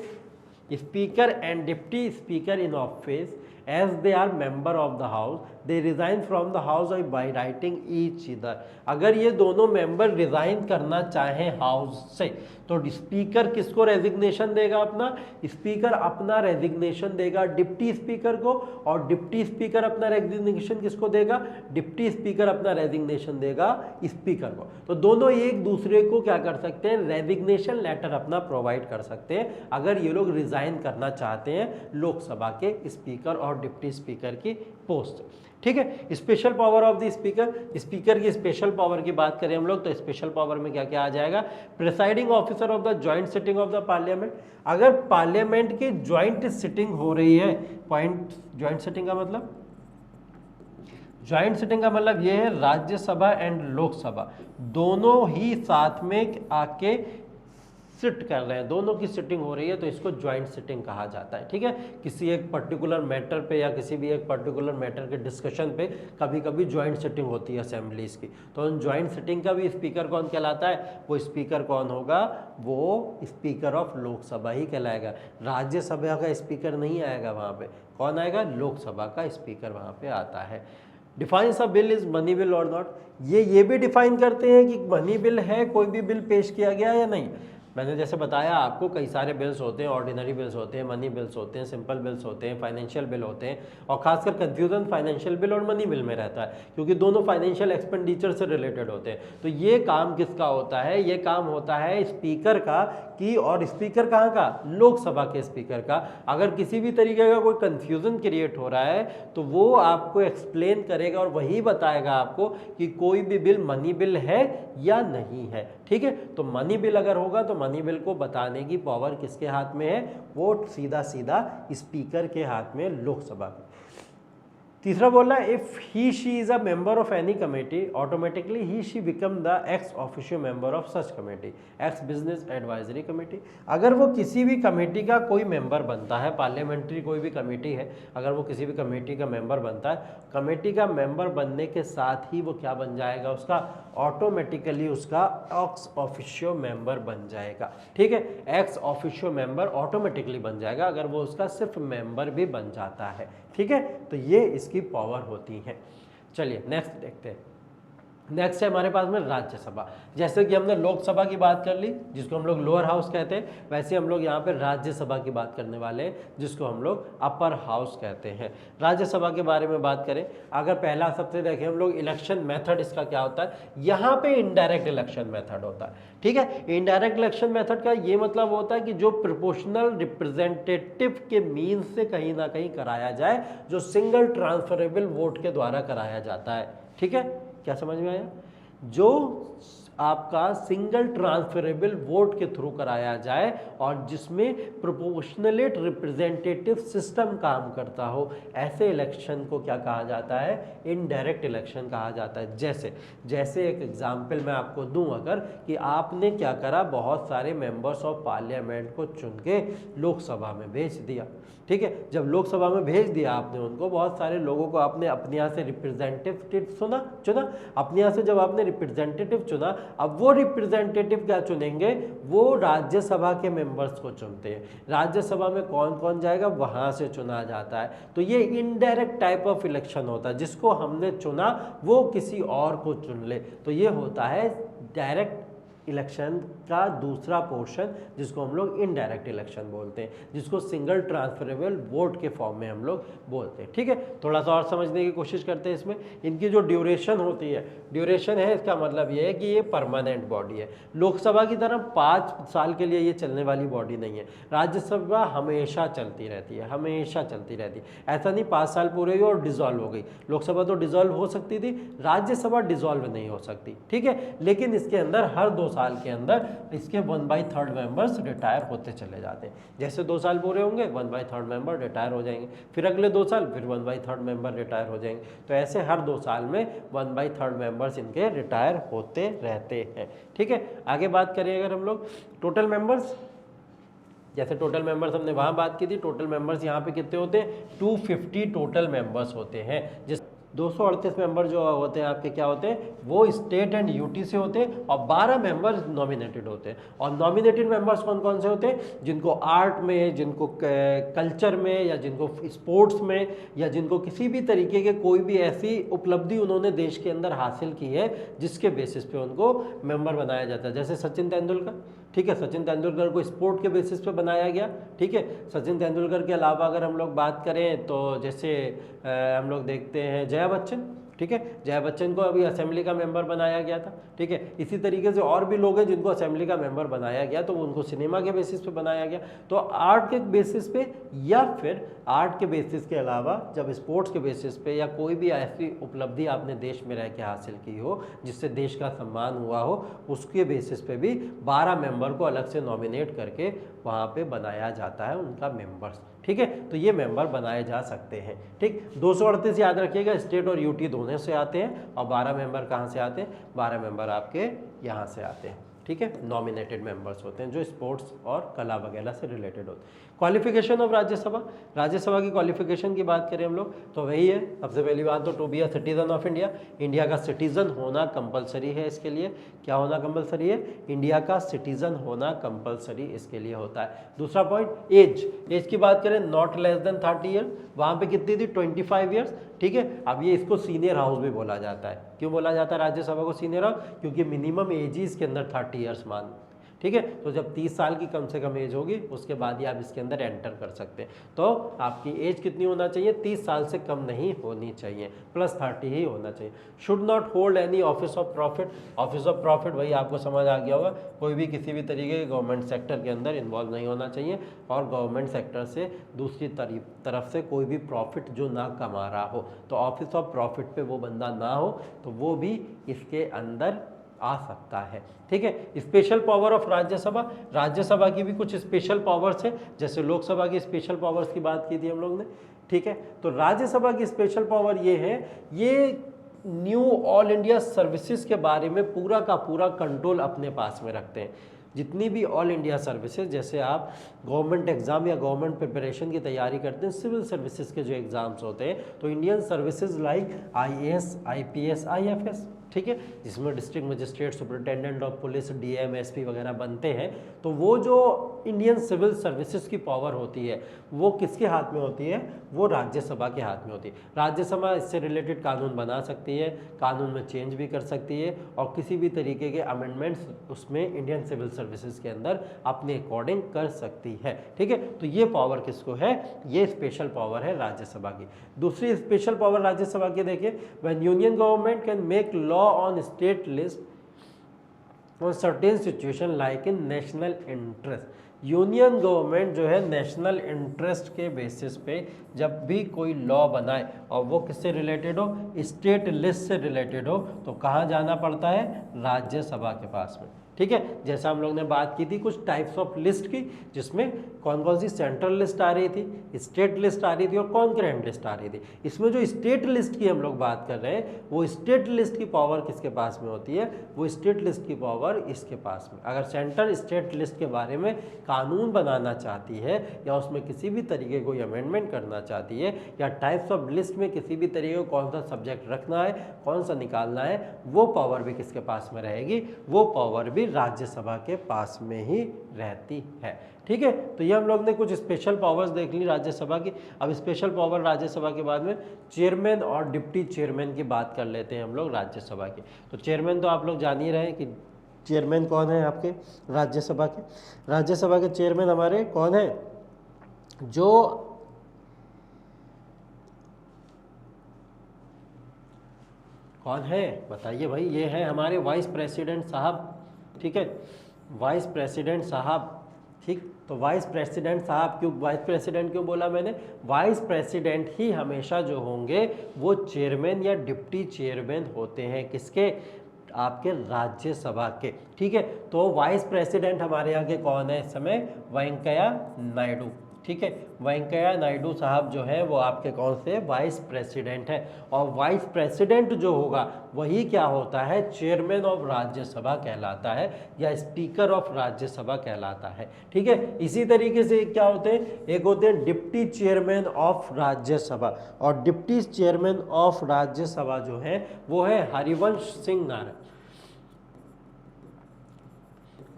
speaker and deputy speaker in office as they are member of the house, they resign from the house by writing each other। अगर ये दोनों मेंबर रिजाइन करना चाहें house से तो speaker किसको resignation देगा, अपना स्पीकर अपना रेजिग्नेशन देगा डिप्टी स्पीकर को, और डिप्टी स्पीकर अपना रेजिग्नेशन किसको देगा, डिप्टी स्पीकर अपना रेजिग्नेशन देगा स्पीकर को। तो दोनों एक दूसरे को क्या कर सकते हैं, रेजिग्नेशन लेटर अपना प्रोवाइड कर सकते हैं अगर ये लोग रिजाइन करना चाहते हैं लोकसभा के स्पीकर और डिप्टी स्पीकर की पोस्ट, ठीक है। Special power of the speaker, speaker की स्पेशल पावर की बात करें हम लोग तो स्पेशल पावर में क्या क्या आ जाएगा, presiding officer of the joint sitting of the parliament. अगर पार्लियामेंट की ज्वाइंट सिटिंग हो रही है, पॉइंट ज्वाइंट सिटिंग का मतलब, ज्वाइंट सिटिंग का मतलब ये है राज्यसभा एंड लोकसभा दोनों ही साथ में आके सिट कर रहे हैं, दोनों की सिटिंग हो रही है तो इसको ज्वाइंट सिटिंग कहा जाता है, ठीक है। किसी एक पर्टिकुलर मैटर पे या किसी भी एक पर्टिकुलर मैटर के डिस्कशन पे कभी कभी ज्वाइंट सिटिंग होती है असेंबलीज की, तो उन ज्वाइंट सिटिंग का भी स्पीकर कौन कहलाता है, वो स्पीकर कौन होगा, वो स्पीकर ऑफ लोकसभा ही कहलाएगा। राज्यसभा का स्पीकर नहीं आएगा वहाँ पे, कौन आएगा, लोकसभा का स्पीकर वहाँ पे आता है। Defines a bill is money bill और नॉट, ये भी डिफाइन करते हैं कि मनी बिल है, कोई भी बिल पेश किया गया या नहीं। मैंने जैसे बताया आपको कई सारे बिल्स होते हैं, ऑर्डिनरी बिल्स होते हैं, मनी बिल्स होते हैं, सिंपल बिल्स होते हैं, फाइनेंशियल बिल होते हैं, और खासकर कंफ्यूजन फाइनेंशियल बिल और मनी बिल में रहता है क्योंकि दोनों फाइनेंशियल एक्सपेंडिचर से रिलेटेड होते हैं। तो ये काम किसका होता है, ये काम होता है स्पीकर का कि, और स्पीकर कहाँ का, लोकसभा के स्पीकर का। अगर किसी भी तरीके का कोई कंफ्यूजन क्रिएट हो रहा है तो वो आपको एक्सप्लेन करेगा और वही बताएगा आपको कि कोई भी बिल मनी बिल है या नहीं है, ठीक है। तो मनी बिल अगर होगा तो मनी बिल को बताने की पावर किसके हाथ में है, वो सीधा सीधा स्पीकर के हाथ में, लोकसभा में। तीसरा बोला, if he she is a member of any committee automatically he she become the ex officio member of such committee, x business advisory committee. अगर वो किसी भी कमेटी का कोई मेंबर बनता है, पार्लियामेंट्री कोई भी कमेटी है, अगर वो किसी भी कमेटी का मेंबर बनता है, कमेटी का मेंबर बनने के साथ ही वो क्या बन जाएगा, उसका ऑटोमेटिकली उसका एक्स ऑफिशियो मेंबर बन जाएगा, ठीक है। एक्स ऑफिशियो मेंबर ऑटोमेटिकली बन जाएगा अगर वो उसका सिर्फ मेंबर भी बन जाता है, ठीक है। तो ये इसकी पावर होती है। चलिए नेक्स्ट देखते हैं, नेक्स्ट है हमारे पास में राज्यसभा। जैसे कि हमने लोकसभा की बात कर ली जिसको हम लोग लोअर हाउस कहते हैं, वैसे हम लोग यहाँ पे राज्यसभा की बात करने वाले हैं जिसको हम लोग अपर हाउस कहते हैं। राज्यसभा के बारे में बात करें, अगर पहला सबसे देखें हम लोग इलेक्शन मेथड इसका क्या होता है, यहाँ पे इनडायरेक्ट इलेक्शन मेथड होता है। ठीक है, इनडायरेक्ट इलेक्शन मेथड का ये मतलब होता है कि जो प्रोपोर्शनल रिप्रेजेंटेटिव के मीन्स से कहीं ना कहीं कराया जाए, जो सिंगल ट्रांसफरेबल वोट के द्वारा कराया जाता है। ठीक है, क्या समझ में आया? जो आपका सिंगल ट्रांसफरेबल वोट के थ्रू कराया जाए और जिसमें प्रोपोर्शनलेट रिप्रेजेंटेटिव सिस्टम काम करता हो, ऐसे इलेक्शन को क्या कहा जाता है? इनडायरेक्ट इलेक्शन कहा जाता है। जैसे एक एग्जांपल मैं आपको दूं, अगर कि आपने क्या करा, बहुत सारे मेंबर्स ऑफ पार्लियामेंट को चुन के लोकसभा में भेज दिया। ठीक है, जब लोकसभा में भेज दिया आपने उनको, बहुत सारे लोगों को आपने अपने यहाँ से रिप्रेजेंटेटिव चुना। अपने यहाँ से जब आपने रिप्रेजेंटेटिव चुना, अब वो रिप्रेजेंटेटिव क्या चुनेंगे? वो राज्यसभा के मेंबर्स को चुनते हैं। राज्यसभा में कौन कौन जाएगा, वहाँ से चुना जाता है। तो ये इनडायरेक्ट टाइप ऑफ इलेक्शन होता है, जिसको हमने चुना वो किसी और को चुन ले, तो ये होता है डायरेक्ट इलेक्शन का दूसरा पोर्शन, जिसको हम लोग इनडायरेक्ट इलेक्शन बोलते हैं, जिसको सिंगल ट्रांसफरेबल वोट के फॉर्म में हम लोग बोलते हैं। ठीक है, थोड़ा सा और समझने की कोशिश करते हैं इसमें। इनकी जो ड्यूरेशन होती है, ड्यूरेशन है इसका मतलब ये है कि ये परमानेंट बॉडी है। लोकसभा की तरह 5 साल के लिए ये चलने वाली बॉडी नहीं है। राज्यसभा हमेशा चलती रहती है, हमेशा चलती रहती है। ऐसा नहीं 5 साल पूरे हुए और डिसॉल्व हो गई। लोकसभा तो डिसॉल्व हो सकती थी, राज्यसभा डिसॉल्व नहीं हो सकती। ठीक है, लेकिन इसके अंदर हर 2 साल के अंदर इसके 1/3 मेंबर्स रिटायर होते चले जाते हैं। जैसे 2 साल पूरे होंगे 1/3 मेंबर रिटायर हो जाएंगे, फिर अगले 2 साल फिर 1/3 मेंबर रिटायर हो जाएंगे। तो ऐसे हर 2 साल में 1/3 मेंबर्स इनके रिटायर होते रहते हैं। ठीक है, आगे बात करें अगर हम लोग टोटल मेंबर्स, जैसे टोटल मेंबर्स हमने वहाँ बात की थी, टोटल मेंबर्स यहाँ पे कितने होते हैं? 250 टोटल मेंबर्स होते हैं। जिस 238 मेंबर जो होते हैं आपके क्या होते हैं? वो स्टेट एंड यूटी से होते हैं और 12 मेंबर्स नॉमिनेटेड होते हैं। और नॉमिनेटेड मेंबर्स कौन कौन से होते हैं? जिनको आर्ट में, जिनको कल्चर में, या जिनको स्पोर्ट्स में, या जिनको किसी भी तरीके के कोई भी ऐसी उपलब्धि उन्होंने देश के अंदर हासिल की है जिसके बेसिस पे उनको मेंबर बनाया जाता है। जैसे सचिन तेंदुलकर, ठीक है, सचिन तेंदुलकर को स्पोर्ट के बेसिस पे बनाया गया। ठीक है, सचिन तेंदुलकर के अलावा अगर हम लोग बात करें तो जैसे हम लोग देखते हैं जया बच्चन, ठीक है, जया बच्चन को अभी असेंबली का मेंबर बनाया गया था। ठीक है, इसी तरीके से और भी लोग हैं जिनको असेंबली का मेंबर बनाया गया, तो उनको सिनेमा के बेसिस पे बनाया गया। तो आर्ट के बेसिस पे, या फिर आर्ट के बेसिस के अलावा जब स्पोर्ट्स के बेसिस पे, या कोई भी ऐसी उपलब्धि आपने देश में रह के हासिल की हो जिससे देश का सम्मान हुआ हो, उसके बेसिस पे भी 12 मेंबर को अलग से नॉमिनेट करके वहाँ पे बनाया जाता है उनका मेंबर्स। ठीक है, तो ये मेंबर बनाए जा सकते हैं। ठीक, 238 याद रखिएगा, स्टेट और यूटी दोनों से आते हैं, और 12 मेंबर कहाँ से आते हैं? 12 मेंबर आपके यहाँ से आते हैं। ठीक है, नॉमिनेटेड मेंबर्स होते हैं जो स्पोर्ट्स और कला वगैरह से रिलेटेड होते हैं। क्वालिफिकेशन ऑफ राज्यसभा, राज्यसभा की क्वालिफिकेशन की बात करें हम लोग तो वही है, सबसे पहली बात तो to be a citizen of India, India का सिटीजन होना कंपलसरी है। इसके लिए क्या होना कंपलसरी है? इंडिया का सिटीजन होना कंपलसरी इसके लिए होता है। दूसरा पॉइंट, एज की बात करें, नॉट लेस देन 30 ईयर, वहाँ पे कितनी थी? 25 ईयर्स। ठीक है, अब ये इसको सीनियर हाउस भी बोला जाता है। क्यों बोला जाता है राज्यसभा को सीनियर हाउस? क्योंकि मिनिमम एज ही इसके अंदर 30 ईयर्स मान। ठीक है, तो जब 30 साल की कम से कम एज होगी उसके बाद ही आप इसके अंदर एंटर कर सकते हैं। तो आपकी एज कितनी होना चाहिए? 30 साल से कम नहीं होनी चाहिए, प्लस 30 ही होना चाहिए। Should not hold any office of profit, office of profit वही आपको समझ आ गया होगा, कोई भी किसी भी तरीके के गवर्नमेंट सेक्टर के अंदर इन्वॉल्व नहीं होना चाहिए, और गवर्नमेंट सेक्टर से दूसरी तरफ से कोई भी प्रॉफिट जो ना कमा रहा हो, तो ऑफिस ऑफ प्रॉफिट पे वो बंदा ना हो, तो वो भी इसके अंदर आ सकता है। ठीक है, special power of Rajya Sabha, Rajya Sabha की भी कुछ स्पेशल पावर्स है, जैसे लोकसभा की स्पेशल पावर्स की बात की थी हम लोग ने। ठीक है, तो राज्यसभा की स्पेशल पावर ये है, ये न्यू ऑल इंडिया सर्विसेज के बारे में पूरा का पूरा कंट्रोल अपने पास में रखते हैं। जितनी भी ऑल इंडिया सर्विसेज, जैसे आप गवर्नमेंट एग्जाम या गवर्नमेंट प्रिपरेशन की तैयारी करते हैं, सिविल सर्विसेज के जो एग्जाम्स होते हैं, तो Indian services like IAS, IPS, IFS, ठीक है, जिसमें district magistrate, superintendent of police, DM, SP वगैरह बनते हैं। तो वो जो इंडियन सिविल सर्विसेज की पावर होती है वो किसके हाथ में होती है? वो राज्यसभा के हाथ में होती है। राज्यसभा इससे रिलेटेड कानून बना सकती है, कानून में चेंज भी कर सकती है और किसी भी तरीके के अमेंडमेंट्स उसमें इंडियन सिविल सर्विसेज के अंदर अपने अकॉर्डिंग कर सकती है। ठीक है, तो ये पावर किसको है? ये स्पेशल पावर है राज्यसभा की। दूसरी स्पेशल पावर राज्यसभा की देखिए, when union government can make law on state list on certain situation like in national interest. Union government जो है नेशनल इंटरेस्ट के बेसिस पे जब भी कोई लॉ बनाए और वो किससे रिलेटेड हो? स्टेट लिस्ट से रिलेटेड हो, तो कहाँ जाना पड़ता है? राज्यसभा के पास में। ठीक है, जैसा हम लोग ने बात की थी कुछ टाइप्स ऑफ लिस्ट की, जिसमें कौन कौन सी सेंट्रल लिस्ट आ रही थी, स्टेट लिस्ट आ रही थी और कॉन्करेंट लिस्ट आ रही थी। इसमें जो स्टेट लिस्ट की हम लोग बात कर रहे हैं वो स्टेट लिस्ट की पावर किसके पास में होती है? वो स्टेट लिस्ट की पावर इसके पास में। अगर सेंटर स्टेट लिस्ट के बारे में कानून बनाना चाहती है या उसमें किसी भी तरीके कोई अमेंडमेंट करना चाहती है या टाइप्स ऑफ लिस्ट में किसी भी तरीके को कौन सा सब्जेक्ट रखना है, कौन सा निकालना है, वो पावर भी किसके पास में रहेगी? वो पावर भी राज्यसभा के पास में ही रहती है। ठीक है, तो ये हम लोग ने कुछ स्पेशल पावर्स देख ली राज्यसभा की। अब स्पेशल पावर राज्यसभा के बाद में चेयरमैन और डिप्टी चेयरमैन की बात कर लेते हैं हम लोग राज्यसभा की। तो चेयरमैन तो आप लोग जान ही रहे हैं कि चेयरमैन कौन है आपके राज्यसभा के। राज्यसभा के चेयरमैन हमारे कौन है? जो कौन है बताइए भाई? ये है हमारे वाइस प्रेसिडेंट साहब। ठीक है, वाइस प्रेसिडेंट साहब। ठीक, तो वाइस प्रेसिडेंट साहब क्यों, वाइस प्रेसिडेंट क्यों बोला मैंने? वाइस प्रेसिडेंट ही हमेशा जो होंगे वो चेयरमैन या डिप्टी चेयरमैन होते हैं। किसके? आपके राज्यसभा के। ठीक है, तो वाइस प्रेसिडेंट हमारे यहाँ के कौन है इस समय? वेंकैया नायडू। ठीक है, वेंकैया नायडू साहब जो है वो आपके कौन से? वाइस प्रेसिडेंट है। और वाइस प्रेसिडेंट जो होगा वही क्या होता है? चेयरमैन ऑफ राज्यसभा कहलाता है या स्पीकर ऑफ राज्यसभा कहलाता है। ठीक है, इसी तरीके से क्या होते हैं? एक होते हैं डिप्टी चेयरमैन ऑफ राज्यसभा, और डिप्टी चेयरमैन ऑफ राज्यसभा जो है वो है हरिवंश सिंह नारायण।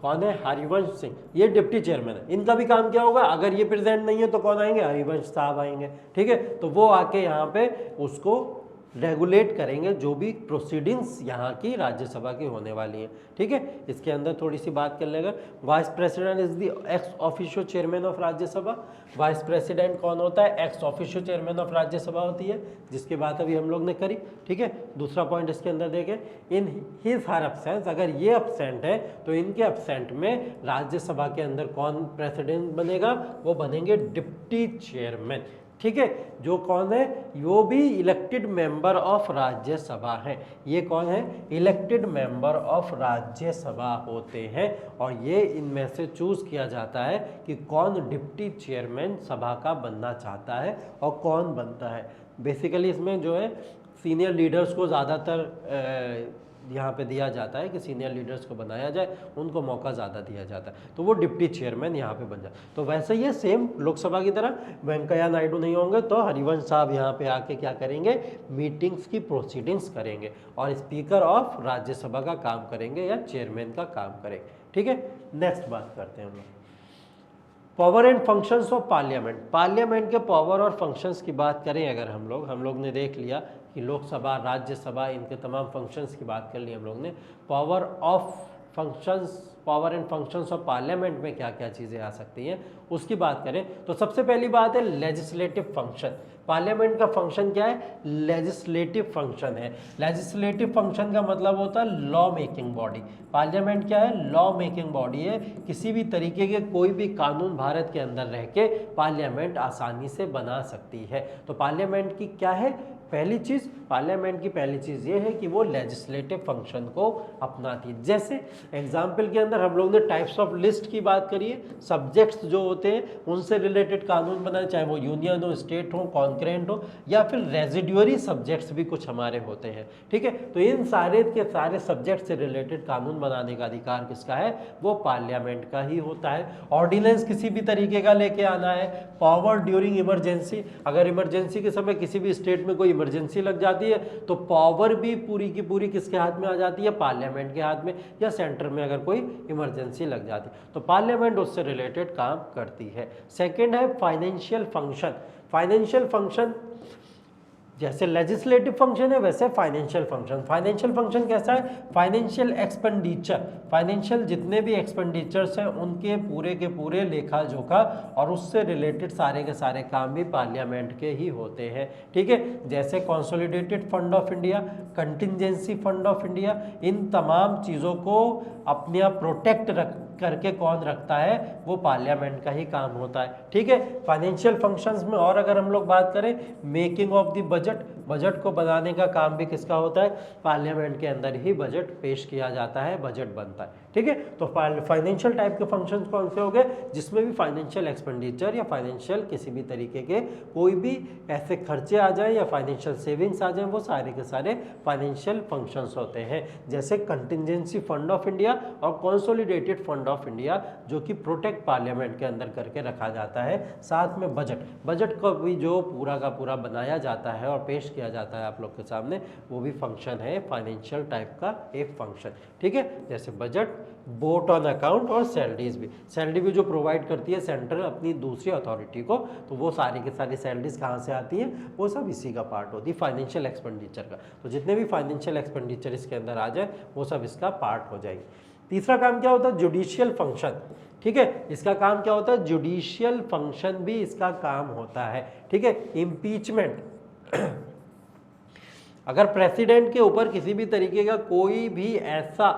कौन है? हरिवंश सिंह। ये डिप्टी चेयरमैन है। इनका भी काम क्या होगा? अगर ये प्रेजेंट नहीं है तो कौन आएंगे? हरिवंश साहब आएंगे। ठीक है, तो वो आके यहाँ पे उसको रेगुलेट करेंगे जो भी प्रोसीडिंग्स यहाँ की राज्यसभा की होने वाली हैं। ठीक है, इसके अंदर थोड़ी सी बात कर लेगा। Vice president is the ex officio chairman of Rajya Sabha. Vice president कौन होता है? Ex officio chairman of Rajya Sabha होती है, जिसकी बात अभी हम लोग ने करी। ठीक है, दूसरा पॉइंट इसके अंदर देखें, इन हिज हर एब्सेंस, अगर ये एब्सेंट है तो इनके एब्सेंट में राज्यसभा के अंदर कौन प्रेसिडेंट बनेगा? वो बनेंगे डिप्टी चेयरमैन। ठीक है, जो कौन है? वो भी इलेक्टेड मेंबर ऑफ राज्यसभा है। ये कौन है? इलेक्टेड मेंबर ऑफ राज्यसभा होते हैं और ये इनमें से चूज किया जाता है कि कौन डिप्टी चेयरमैन सभा का बनना चाहता है और कौन बनता है। बेसिकली इसमें जो है सीनियर लीडर्स को ज़्यादातर यहाँ पे दिया जाता है कि सीनियर लीडर्स को बनाया जाए, उनको मौका ज़्यादा दिया जाता है, तो वो डिप्टी चेयरमैन यहाँ पे बन जाए। तो वैसे ही सेम लोकसभा की तरह वेंकैया नायडू नहीं होंगे तो हरिवंश साहब यहाँ पे आके क्या करेंगे? मीटिंग्स की प्रोसीडिंग्स करेंगे और स्पीकर ऑफ राज्यसभा का काम करेंगे या चेयरमैन का काम करेंगे। ठीक है, नेक्स्ट बात करते हैं हम लोग power and functions of parliament. Parliament के पावर और फंक्शंस की बात करें अगर हम लोग ने देख लिया कि लोकसभा, राज्यसभा, इनके तमाम फंक्शंस की बात कर ली हम लोग ने। Power of functions, power and functions of parliament में क्या क्या चीज़ें आ सकती हैं उसकी बात करें तो सबसे पहली बात है लेजिस्लेटिव फंक्शन। पार्लियामेंट का फंक्शन क्या है? लेजिस्लेटिव फंक्शन है। लेजिस्लेटिव फंक्शन का मतलब होता है लॉ मेकिंग बॉडी। पार्लियामेंट क्या है? लॉ मेकिंग बॉडी है। किसी भी तरीके के कोई भी कानून भारत के अंदर रह के पार्लियामेंट आसानी से बना सकती है। तो पार्लियामेंट की क्या है पहली चीज़? पार्लियामेंट की पहली चीज़ ये है कि वो लेजिस्लेटिव फंक्शन को अपनाती है। जैसे एग्जाम्पल के अंदर हम लोग ने टाइप्स ऑफ लिस्ट की बात करी है, सब्जेक्ट्स जो होते हैं उनसे रिलेटेड कानून बनाए, चाहे वो यूनियन हो, स्टेट हो, कॉन्करेंट हो या फिर रेजिडुअरी सब्जेक्ट्स भी कुछ हमारे होते हैं। ठीक है, तो इन सारे के सारे सब्जेक्ट से रिलेटेड कानून बनाने का अधिकार किसका है? वो पार्लियामेंट का ही होता है। ऑर्डिनेंस किसी भी तरीके का लेके आना है। पावर ड्यूरिंग इमरजेंसी, अगर इमरजेंसी के समय किसी भी स्टेट में कोई इमरजेंसी लग जाती है तो पावर भी पूरी की पूरी किसके हाथ में आ जाती है, पार्लियामेंट के हाथ में, या सेंटर में अगर कोई इमरजेंसी लग जाती है तो पार्लियामेंट उससे रिलेटेड काम करती है। सेकेंड है फाइनेंशियल फंक्शन। फाइनेंशियल फंक्शन जैसे लेजिस्लेटिव फंक्शन है वैसे फाइनेंशियल फंक्शन। फाइनेंशियल फंक्शन कैसा है, फाइनेंशियल एक्सपेंडिचर, फाइनेंशियल जितने भी एक्सपेंडिचर्स हैं उनके पूरे के पूरे लेखा जोखा और उससे रिलेटेड सारे के सारे काम भी पार्लियामेंट के ही होते हैं। ठीक है, जैसे consolidated fund of India, contingency fund of India, इन तमाम चीज़ों को अपने आप प्रोटेक्ट करके कौन रखता है, वो पार्लियामेंट का ही काम होता है। ठीक है, फाइनेंशियल फंक्शंस में और अगर हम लोग बात करें making of the budget, budget को बनाने का काम भी किसका होता है, पार्लियामेंट के अंदर ही बजट पेश किया जाता है, बजट बनता है। ठीक है, तो फाइनेंशियल टाइप के फंक्शंस कौन से हो गए, जिसमें भी फाइनेंशियल एक्सपेंडिचर या फाइनेंशियल किसी भी तरीके के कोई भी ऐसे खर्चे आ जाए या फाइनेंशियल सेविंग्स आ जाए, वो सारे के सारे फाइनेंशियल फंक्शंस होते हैं। जैसे कंटिजेंसी फंड ऑफ इंडिया और कंसोलिडेटेड फंड ऑफ इंडिया जो कि प्रोटेक्ट पार्लियामेंट के अंदर करके रखा जाता है। साथ में बजट, बजट को भी जो पूरा का पूरा बनाया जाता है और पेश किया जाता है आप लोग के सामने, वो भी फंक्शन है फाइनेंशियल टाइप का एक फंक्शन। ठीक है, जैसे बजट, वोट ऑन अकाउंट और सैलरीज भी, सैलरी भी जो प्रोवाइड करती है सेंट्रल अपनी दूसरी अथॉरिटी को, तो वो सारी की सारी सैलरीज कहाँ से आती हैं, वो सब इसी का पार्ट होती है फाइनेंशियल एक्सपेंडिचर का। तो जितने भी फाइनेंशियल एक्सपेंडिचर इसके अंदर आ जाए वो सब इसका पार्ट हो जाएगी। तीसरा काम क्या होता है, जुडिशियल फंक्शन। ठीक है, इसका काम क्या होता है, जुडिशियल फंक्शन भी इसका काम होता है। ठीक है, इम्पीचमेंट, अगर प्रेसिडेंट के ऊपर किसी भी तरीके का कोई भी ऐसा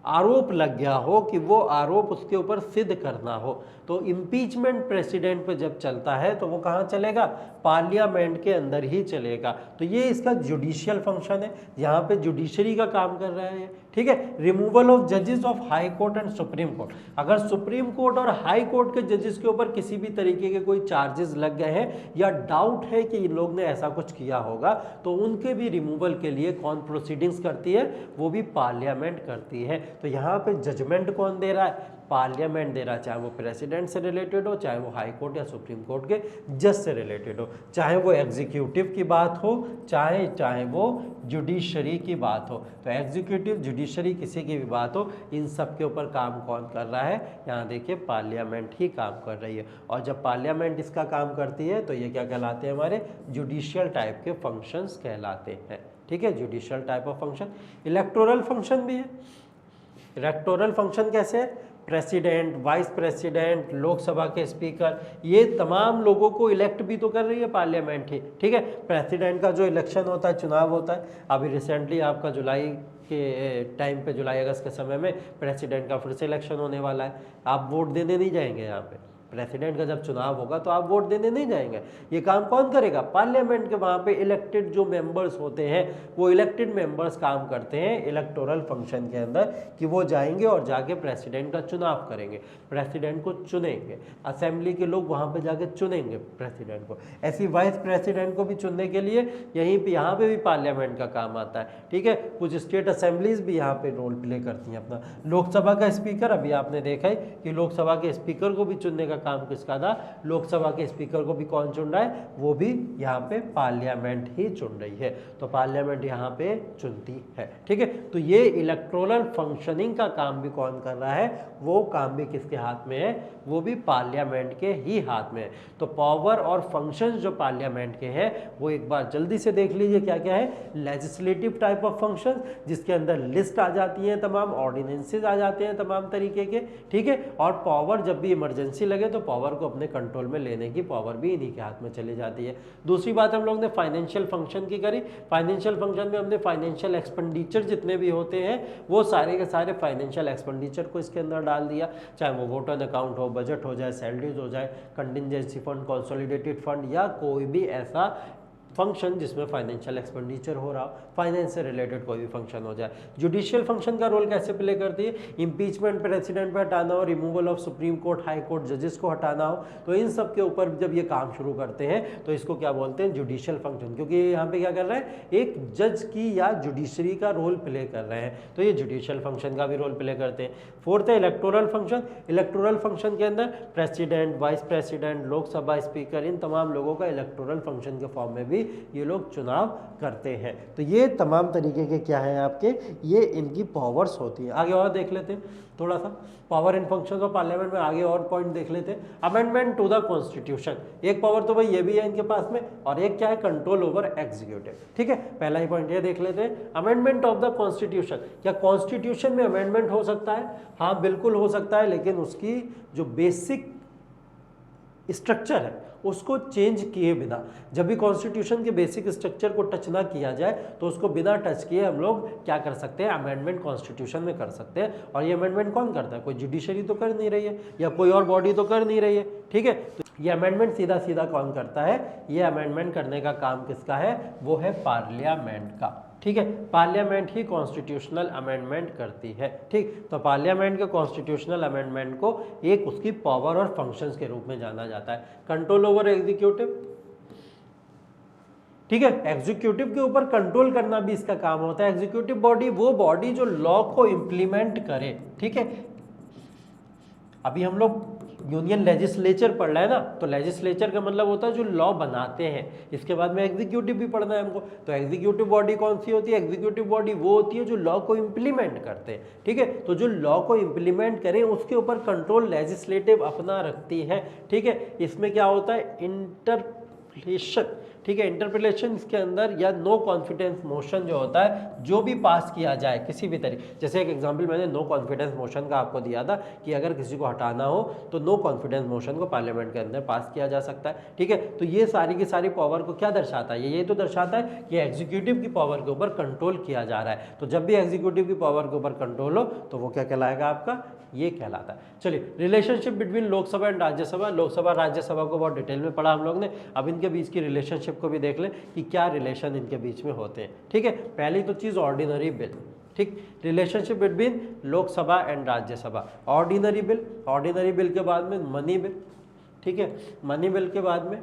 आरोप लग गया हो कि वो आरोप उसके ऊपर सिद्ध करना हो, तो इम्पीचमेंट प्रेसिडेंट पे जब चलता है तो वो कहाँ चलेगा, पार्लियामेंट के अंदर ही चलेगा। तो ये इसका जुडिशियल फंक्शन है, यहाँ पे जुडिशरी का काम कर रहा है। ठीक है, रिमूवल ऑफ जजेस of high court and supreme court, अगर सुप्रीम कोर्ट और हाई कोर्ट के जजेस के ऊपर किसी भी तरीके के कोई चार्जेस लग गए हैं या डाउट है कि इन लोग ने ऐसा कुछ किया होगा, तो उनके भी रिमूवल के लिए कौन प्रोसीडिंग्स करती है, वो भी पार्लियामेंट करती है। तो यहाँ पे जजमेंट कौन दे रहा है, पार्लियामेंट दे रहा है, चाहे वो प्रेसिडेंट से रिलेटेड हो, चाहे वो हाई कोर्ट या सुप्रीम कोर्ट के जज से रिलेटेड हो, चाहे वो एग्जीक्यूटिव की बात हो, चाहे वो जुडिशरी की बात हो। तो एग्जीक्यूटिव, जुडिशरी किसी की भी बात हो, इन सब के ऊपर काम कौन कर रहा है, यहाँ देखिए पार्लियामेंट ही काम कर रही है। और जब पार्लियामेंट इसका काम करती है तो ये क्या कहलाते हैं, हमारे जुडिशियल टाइप के फंक्शंस कहलाते हैं। ठीक है, judicial type of function. Electoral function भी है। इलेक्टोरल फंक्शन कैसे है, प्रेसिडेंट, वाइस प्रेसिडेंट, लोकसभा के स्पीकर, ये तमाम लोगों को इलेक्ट भी तो कर रही है पार्लियामेंट ही। ठीक है, प्रेसिडेंट का जो इलेक्शन होता है, चुनाव होता है, अभी रिसेंटली आपका जुलाई के टाइम पे, जुलाई अगस्त के समय में प्रेसिडेंट का फिर से इलेक्शन होने वाला है। आप वोट देने नहीं जाएंगे, यहाँ पे प्रेसिडेंट का जब चुनाव होगा तो आप वोट देने नहीं जाएंगे। ये काम कौन करेगा, पार्लियामेंट के वहाँ पे इलेक्टेड जो मेंबर्स होते हैं, वो इलेक्टेड मेंबर्स काम करते हैं इलेक्टोरल फंक्शन के अंदर, कि वो जाएंगे और जाके प्रेसिडेंट का चुनाव करेंगे, प्रेसिडेंट को चुनेंगे, असेंबली के लोग वहाँ पे जाके चुनेंगे प्रेसिडेंट को। ऐसी वाइस प्रेसिडेंट को भी चुनने के लिए यहीं पे, यहाँ पे भी पार्लियामेंट का काम आता है। ठीक है, कुछ स्टेट असेंबलीज भी यहाँ पे रोल प्ले करती हैं अपना। लोकसभा का स्पीकर, अभी आपने देखा है कि लोकसभा के स्पीकर को भी चुनने का काम किसका था, लोकसभा के स्पीकर को भी कौन चुन रहा है, वो भी यहाँ पे पार्लियामेंट ही चुन रही है। तो पार्लियामेंट यहाँ पे चुनती है। ठीक है, तो ये इलेक्टोरल फंक्शनिंग का काम भी कौन कर रहा है, वो काम भी किसके हाथ में है, वो भी पार्लियामेंट के ही हाथ में है। तो पावर और फंक्शंस जो पार्लियामेंट के हैं वो एक बार जल्दी से देख लीजिए क्या क्या है। लेजिस्लेटिव टाइप ऑफ फंक्शंस, जिसके अंदर लिस्ट आ जाती है, तमाम ऑर्डिनेंसेस आ जाते हैं तमाम तरीके के। ठीक है, और पावर जब भी इमरजेंसी लगे तो पावर को अपने कंट्रोल में लेने की पावर भी इन्हीं के हाथ में चली जाती है। दूसरी बात हम लोग ने फाइनेंशियल फंक्शन की करी। फाइनेंशियल फंक्शन में हमने फाइनेंशियल एक्सपेंडिचर जितने भी होते हैं वो सारे के सारे फाइनेंशियल एक्सपेंडिचर को इसके अंदर डाल दिया, चाहे वो वोट ऑन अकाउंट हो, बजट हो जाए, सैलरीज हो जाए, कंटिजेंसी फंड, कंसोलिडेटेड फंड, या कोई भी ऐसा फंक्शन जिसमें फाइनेंशियल एक्सपेंडिचर हो रहा हो, फाइनेंस से रिलेटेड कोई भी फंक्शन हो जाए। जुडिशियल फंक्शन का रोल कैसे प्ले करती है, इम्पीचमेंट प्रेसिडेंट पे हटाना हो, removal of supreme court, high court जजेस को हटाना हो, तो इन सब के ऊपर जब ये काम शुरू करते हैं तो इसको क्या बोलते हैं, जुडिशियल फंक्शन। क्योंकि यहाँ पे क्या कर रहे हैं, एक जज की या जुडिशरी का रोल प्ले कर रहे हैं, तो ये जुडिशियल फंक्शन का भी रोल प्ले करते हैं। फोर्थ है इलेक्टोरल फंक्शन। इलेक्टोरल फंक्शन के अंदर president, vice president, Lok Sabha speaker, इन तमाम लोगों का इलेक्टोरल फंक्शन के फॉर्म में भी ये लोग चुनाव करते हैं। तो ये तमाम तरीके के क्या हैं आपके, ये इनकी पावर्स होती हैं। आगे और देख लेते हैं थोड़ा सा power and functions of parliament में, आगे और पॉइंट देख लेते हैं। अमेंडमेंट टू द कॉन्स्टिट्यूशन, एक पावर तो भाई ये भी है इनके पास में, और एक क्या है, कंट्रोल ओवर एग्जीक्यूटिव। ठीक है, पहला ही पॉइंट ये देख लेते हैं, अमेंडमेंट ऑफ द कॉन्स्टिट्यूशन। क्या कॉन्स्टिट्यूशन में अमेंडमेंट हो सकता है? हाँ बिल्कुल हो सकता है, लेकिन उसकी जो बेसिक स्ट्रक्चर है उसको चेंज किए बिना। जब भी कॉन्स्टिट्यूशन के बेसिक स्ट्रक्चर को टच ना किया जाए तो उसको बिना टच किए हम लोग क्या कर सकते हैं, अमेंडमेंट कॉन्स्टिट्यूशन में कर सकते हैं। और ये अमेंडमेंट कौन करता है? कोई जुडिशरी तो कर नहीं रही है या कोई और बॉडी तो कर नहीं रही है। ठीक है, तो ये अमेंडमेंट सीधा सीधा कौन करता है? ये अमेंडमेंट करने का काम किसका है? वो है पार्लियामेंट का। ठीक है, पार्लियामेंट ही कॉन्स्टिट्यूशनल अमेंडमेंट करती है। ठीक, तो पार्लियामेंट के कॉन्स्टिट्यूशनल अमेंडमेंट को एक उसकी पावर और फंक्शंस के रूप में जाना जाता है। कंट्रोल ओवर एग्जीक्यूटिव, ठीक है, एग्जीक्यूटिव के ऊपर कंट्रोल करना भी इसका काम होता है। एग्जीक्यूटिव बॉडी वो बॉडी जो लॉ को इंप्लीमेंट करे। ठीक है, अभी हम लोग यूनियन लेजिस्लेचर पढ़ रहे हैं ना, तो लेजिस्लेचर का मतलब होता है जो लॉ बनाते हैं। इसके बाद में एग्जीक्यूटिव भी पढ़ना है हमको, तो एग्जीक्यूटिव बॉडी कौन सी होती है? एग्जीक्यूटिव बॉडी वो होती है जो लॉ को इंप्लीमेंट करते हैं। ठीक है, तो जो लॉ को इंप्लीमेंट करें उसके ऊपर कंट्रोल लेजिस्लेटिव अपना रखती है। ठीक है, इसमें क्या होता है? इंटरप्रिटेशन। ठीक है, इंटरप्रिटेशन इसके अंदर या नो कॉन्फिडेंस मोशन जो होता है, जो भी पास किया जाए किसी भी तरीके, जैसे एक एग्जांपल मैंने नो कॉन्फिडेंस मोशन का आपको दिया था कि अगर किसी को हटाना हो तो नो कॉन्फिडेंस मोशन को पार्लियामेंट के अंदर पास किया जा सकता है। ठीक है, तो ये सारी की सारी पावर को क्या दर्शाता है? ये तो दर्शाता है कि एग्जीक्यूटिव की पावर के ऊपर कंट्रोल किया जा रहा है। तो जब भी एग्जीक्यूटिव की पावर के ऊपर कंट्रोल हो तो वो क्या कहलाएगा आपका? ये कहलाता है। चलिए, relationship between Lok Sabha and Rajya Sabha. Lok Sabha Rajya Sabha को बहुत डिटेल में पढ़ा हम लोग ने, अब इनके बीच की रिलेशनशिप को भी देख लें कि क्या रिलेशन इनके बीच में होते हैं। ठीक है, पहली तो चीज़ ऑर्डिनरी बिल। ठीक, relationship between Lok Sabha and Rajya Sabha, ordinary bill. Ordinary bill के बाद में मनी बिल। ठीक है, मनी बिल के बाद में,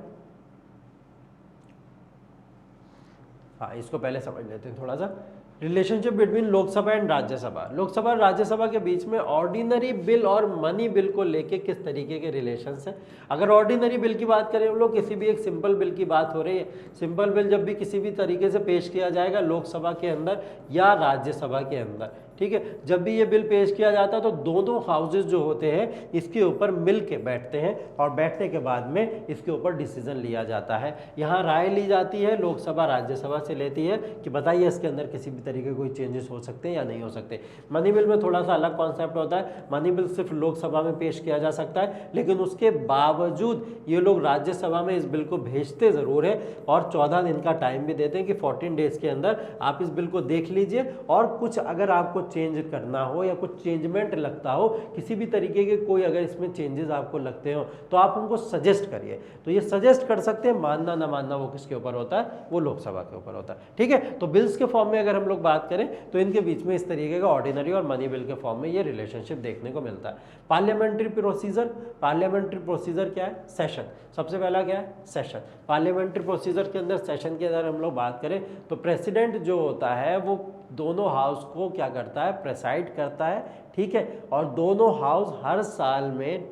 हाँ इसको पहले समझ लेते हैं थोड़ा सा। Relationship between Lok Sabha and Rajya Sabha, Lok Sabha और राज्यसभा के बीच में ऑर्डिनरी बिल और मनी बिल को लेके किस तरीके के रिलेशंस हैं। अगर ऑर्डिनरी बिल की बात करें हम लोग, किसी भी एक सिंपल बिल की बात हो रही है, सिंपल बिल जब भी किसी भी तरीके से पेश किया जाएगा लोकसभा के अंदर या राज्यसभा के अंदर, ठीक है, जब भी ये बिल पेश किया जाता है तो दोनों हाउसेज जो होते हैं इसके ऊपर मिल के बैठते हैं और बैठने के बाद में इसके ऊपर डिसीजन लिया जाता है। यहाँ राय ली जाती है, लोकसभा राज्यसभा से लेती है कि बताइए इसके अंदर किसी भी तरीके कोई चेंजेस हो सकते हैं या नहीं हो सकते। मनी बिल में थोड़ा सा अलग कॉन्सेप्ट होता है। मनी बिल सिर्फ लोकसभा में पेश किया जा सकता है, लेकिन उसके बावजूद ये लोग राज्यसभा में इस बिल को भेजते ज़रूर है और 14 दिन का टाइम भी देते हैं कि 14 डेज के अंदर आप इस बिल को देख लीजिए और कुछ अगर आपको चेंज करना हो या कुछ चेंजमेंट लगता हो, किसी भी तरीके के कोई अगर इसमें चेंजेस आपको लगते हो तो आप उनको सजेस्ट करिए। तो ये सजेस्ट कर सकते हैं, मानना ना मानना वो किसके ऊपर होता है? वो लोकसभा के ऊपर होता है। ठीक है, तो बिल्स के फॉर्म में अगर हम लोग बात करें तो इनके बीच में इस तरीके का ऑर्डिनरी और मनी बिल के फॉर्म में ये रिलेशनशिप देखने को मिलता है। पार्लियामेंट्री प्रोसीजर, पार्लियामेंट्री प्रोसीजर क्या है? सेशन। सबसे पहला क्या है? सेशन। पार्लियामेंट्री प्रोसीजर के अंदर, सेशन के अंदर हम लोग बात करें तो प्रेसिडेंट जो होता है वो दोनों हाउस को क्या करता है? प्रेसाइड करता है। ठीक है, और दोनों हाउस हर साल में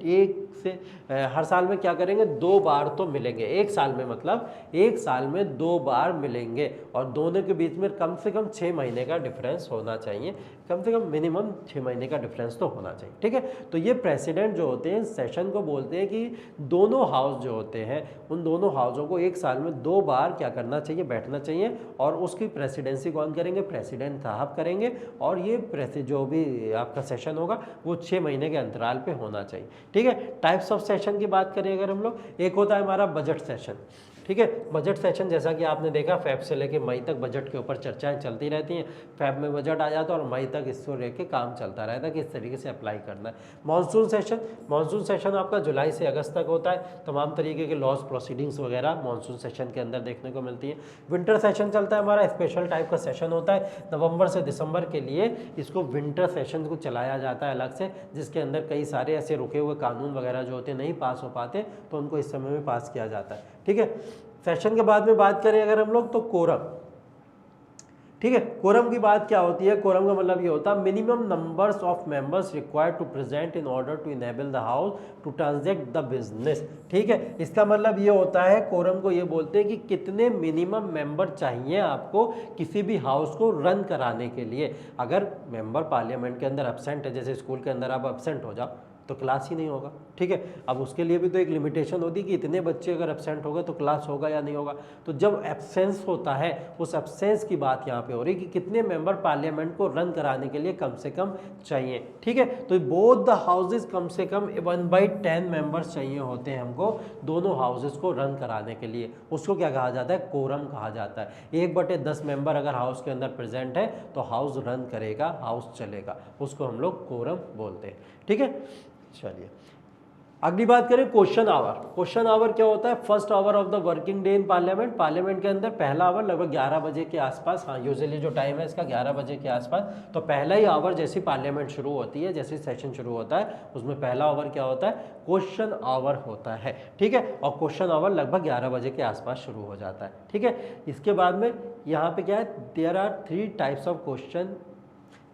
हर साल में क्या करेंगे? 2 बार तो मिलेंगे। एक साल में मतलब एक साल में 2 बार मिलेंगे और दोनों के बीच में कम से कम 6 महीने का डिफरेंस होना चाहिए, कम से कम मिनिमम 6 महीने का डिफरेंस तो होना चाहिए। ठीक है, तो ये प्रेसिडेंट जो होते हैं सेशन को बोलते हैं कि दोनों हाउस जो होते हैं उन दोनों हाउसों को एक साल में 2 बार क्या करना चाहिए? बैठना चाहिए और उसकी प्रेसिडेंसी कौन करेंगे? प्रेसिडेंट साहब करेंगे और ये जो भी आपका सेशन होगा वो 6 महीने के अंतराल पे होना चाहिए। ठीक है, टाइप्स ऑफ सेशन की बात करें अगर हम लोग, एक होता है हमारा बजट सेशन। ठीक है, बजट सेशन जैसा कि आपने देखा फेब से लेके मई तक बजट के ऊपर चर्चाएं चलती रहती हैं। फेब में बजट आ जाता है और मई तक इसको लेके काम चलता रहता है कि इस तरीके से अप्लाई करना है। मानसून सेशन, मानसून सेशन आपका जुलाई से अगस्त तक होता है। तमाम तरीके के लॉज प्रोसीडिंग्स वगैरह मानसून सेशन के अंदर देखने को मिलती है। विंटर सेशन चलता है हमारा, स्पेशल टाइप का सेशन होता है। नवंबर से दिसंबर के लिए इसको विंटर सेशन को चलाया जाता है अलग से, जिसके अंदर कई सारे ऐसे रुके हुए कानून वगैरह जो होते हैं नहीं पास हो पाते तो उनको इस समय में पास किया जाता है। ठीक है, सेशन के बाद में बात करें अगर हम लोग तो कोरम, ठीक है। कोरम की बात क्या होती है, कोरम का मतलब ये होता है minimum numbers of members required to present in order to enable the house to transact the business. ठीक है, इसका मतलब ये होता है, कोरम को ये बोलते हैं कि कितने मिनिमम मेंबर चाहिए आपको किसी भी हाउस को रन कराने के लिए। अगर मेंबर पार्लियामेंट के अंदर एब्सेंट है, जैसे स्कूल के अंदर आप एब्सेंट हो जाओ तो क्लास ही नहीं होगा। ठीक है, अब उसके लिए भी तो एक लिमिटेशन होती है कि इतने बच्चे अगर एब्सेंट होगा तो क्लास होगा या नहीं होगा। तो जब एब्सेंस होता है, उस एब्सेंस की बात यहाँ पे हो रही है कि कितने मेंबर पार्लियामेंट को रन कराने के लिए कम से कम चाहिए। ठीक है, तो बोथ द हाउसेज कम से कम 1/10 मेंबर्स चाहिए होते हैं हमको दोनों हाउसेज को रन कराने के लिए। उसको क्या कहा जाता है, कोरम कहा जाता है। 1/10 मेंबर अगर हाउस के अंदर प्रेजेंट है तो हाउस रन करेगा, हाउस चलेगा, उसको हम लोग कोरम बोलते हैं। ठीक है, चलिए अगली बात करें क्वेश्चन आवर। क्वेश्चन आवर क्या होता है, first hour of the working day in parliament. Parliament के अंदर पहला आवर लगभग 11 बजे के आसपास, हाँ यूजुअली जो टाइम है इसका 11 बजे के आसपास। तो पहला ही आवर जैसे पार्लियामेंट शुरू होती है, जैसे सेशन शुरू होता है, उसमें पहला आवर क्या होता है, क्वेश्चन आवर होता है। ठीक है, और क्वेश्चन आवर लगभग 11 बजे के आसपास शुरू हो जाता है। ठीक है, इसके बाद में यहाँ पे क्या है, there are 3 types of question.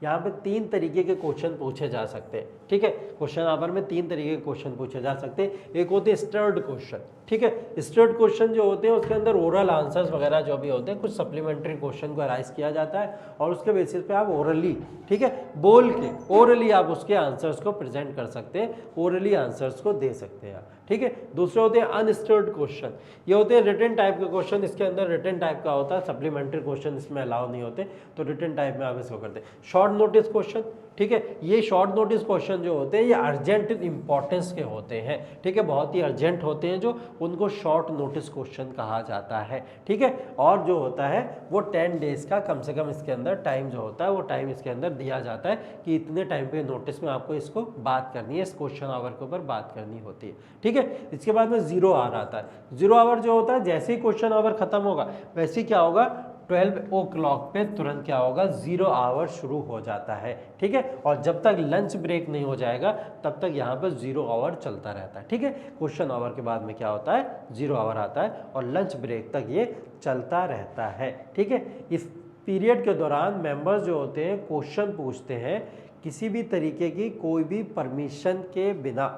यहाँ पे 3 तरीके के क्वेश्चन पूछे जा सकते हैं। ठीक है, क्वेश्चन आवर में 3 तरीके के क्वेश्चन पूछे जा सकते हैं। एक होते हैं स्टर्ड क्वेश्चन। ठीक है, स्टर्ड क्वेश्चन जो होते हैं उसके अंदर ओरल आंसर्स वगैरह जो भी होते हैं, कुछ सप्लीमेंट्री क्वेश्चन को अराइज किया जाता है और उसके बेसिस पे आप ओरली, ठीक है, बोल के ओरली आप उसके आंसर्स को प्रेजेंट कर सकते हैं, ओरली आंसर्स को दे सकते हैं। ठीक है, दूसरे होते हैं अनस्टर्ड क्वेश्चन। ये होते हैं रिटन टाइप के क्वेश्चन। इसके अंदर रिटन टाइप का होता है, सप्लीमेंट्री क्वेश्चन इसमें अलाउ नहीं होते, तो रिटन टाइप में आप इसको करते हैं। शॉर्ट नोटिस क्वेश्चन, ठीक है, ये शॉर्ट नोटिस क्वेश्चन जो होते हैं ये अर्जेंट इंपॉर्टेंस के होते हैं। ठीक है, बहुत ही अर्जेंट होते हैं जो, उनको शॉर्ट नोटिस क्वेश्चन कहा जाता है। ठीक है, और जो होता है वो 10 डेज का कम से कम इसके अंदर टाइम जो होता है वो टाइम इसके अंदर दिया जाता है कि इतने टाइम पे नोटिस में आपको इसको बात करनी है, इस क्वेश्चन आवर के ऊपर बात करनी होती है। ठीक है, इसके बाद में 0 आवर आता है। 0 आवर जो होता है जैसे ही क्वेश्चन आवर खत्म होगा वैसे ही क्या होगा, 12 o'clock पे तुरंत क्या होगा, 0 आवर शुरू हो जाता है। ठीक है, और जब तक लंच ब्रेक नहीं हो जाएगा तब तक यहाँ पर 0 आवर चलता रहता है। ठीक है, क्वेश्चन आवर के बाद में क्या होता है, 0 आवर आता है और लंच ब्रेक तक ये चलता रहता है। ठीक है, इस पीरियड के दौरान मेंबर्स जो होते हैं क्वेश्चन पूछते हैं किसी भी तरीके की कोई भी परमिशन के बिना।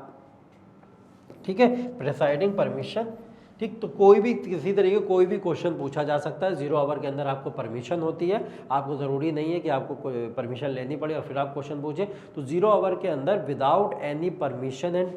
ठीक है, प्रेसाइडिंग परमिशन, ठीक, तो कोई भी किसी तरीके कोई भी क्वेश्चन पूछा जा सकता है। 0 आवर के अंदर आपको परमिशन होती है, आपको ज़रूरी नहीं है कि आपको कोई परमिशन लेनी पड़े और फिर आप क्वेश्चन पूछें। तो 0 आवर के अंदर without any permission and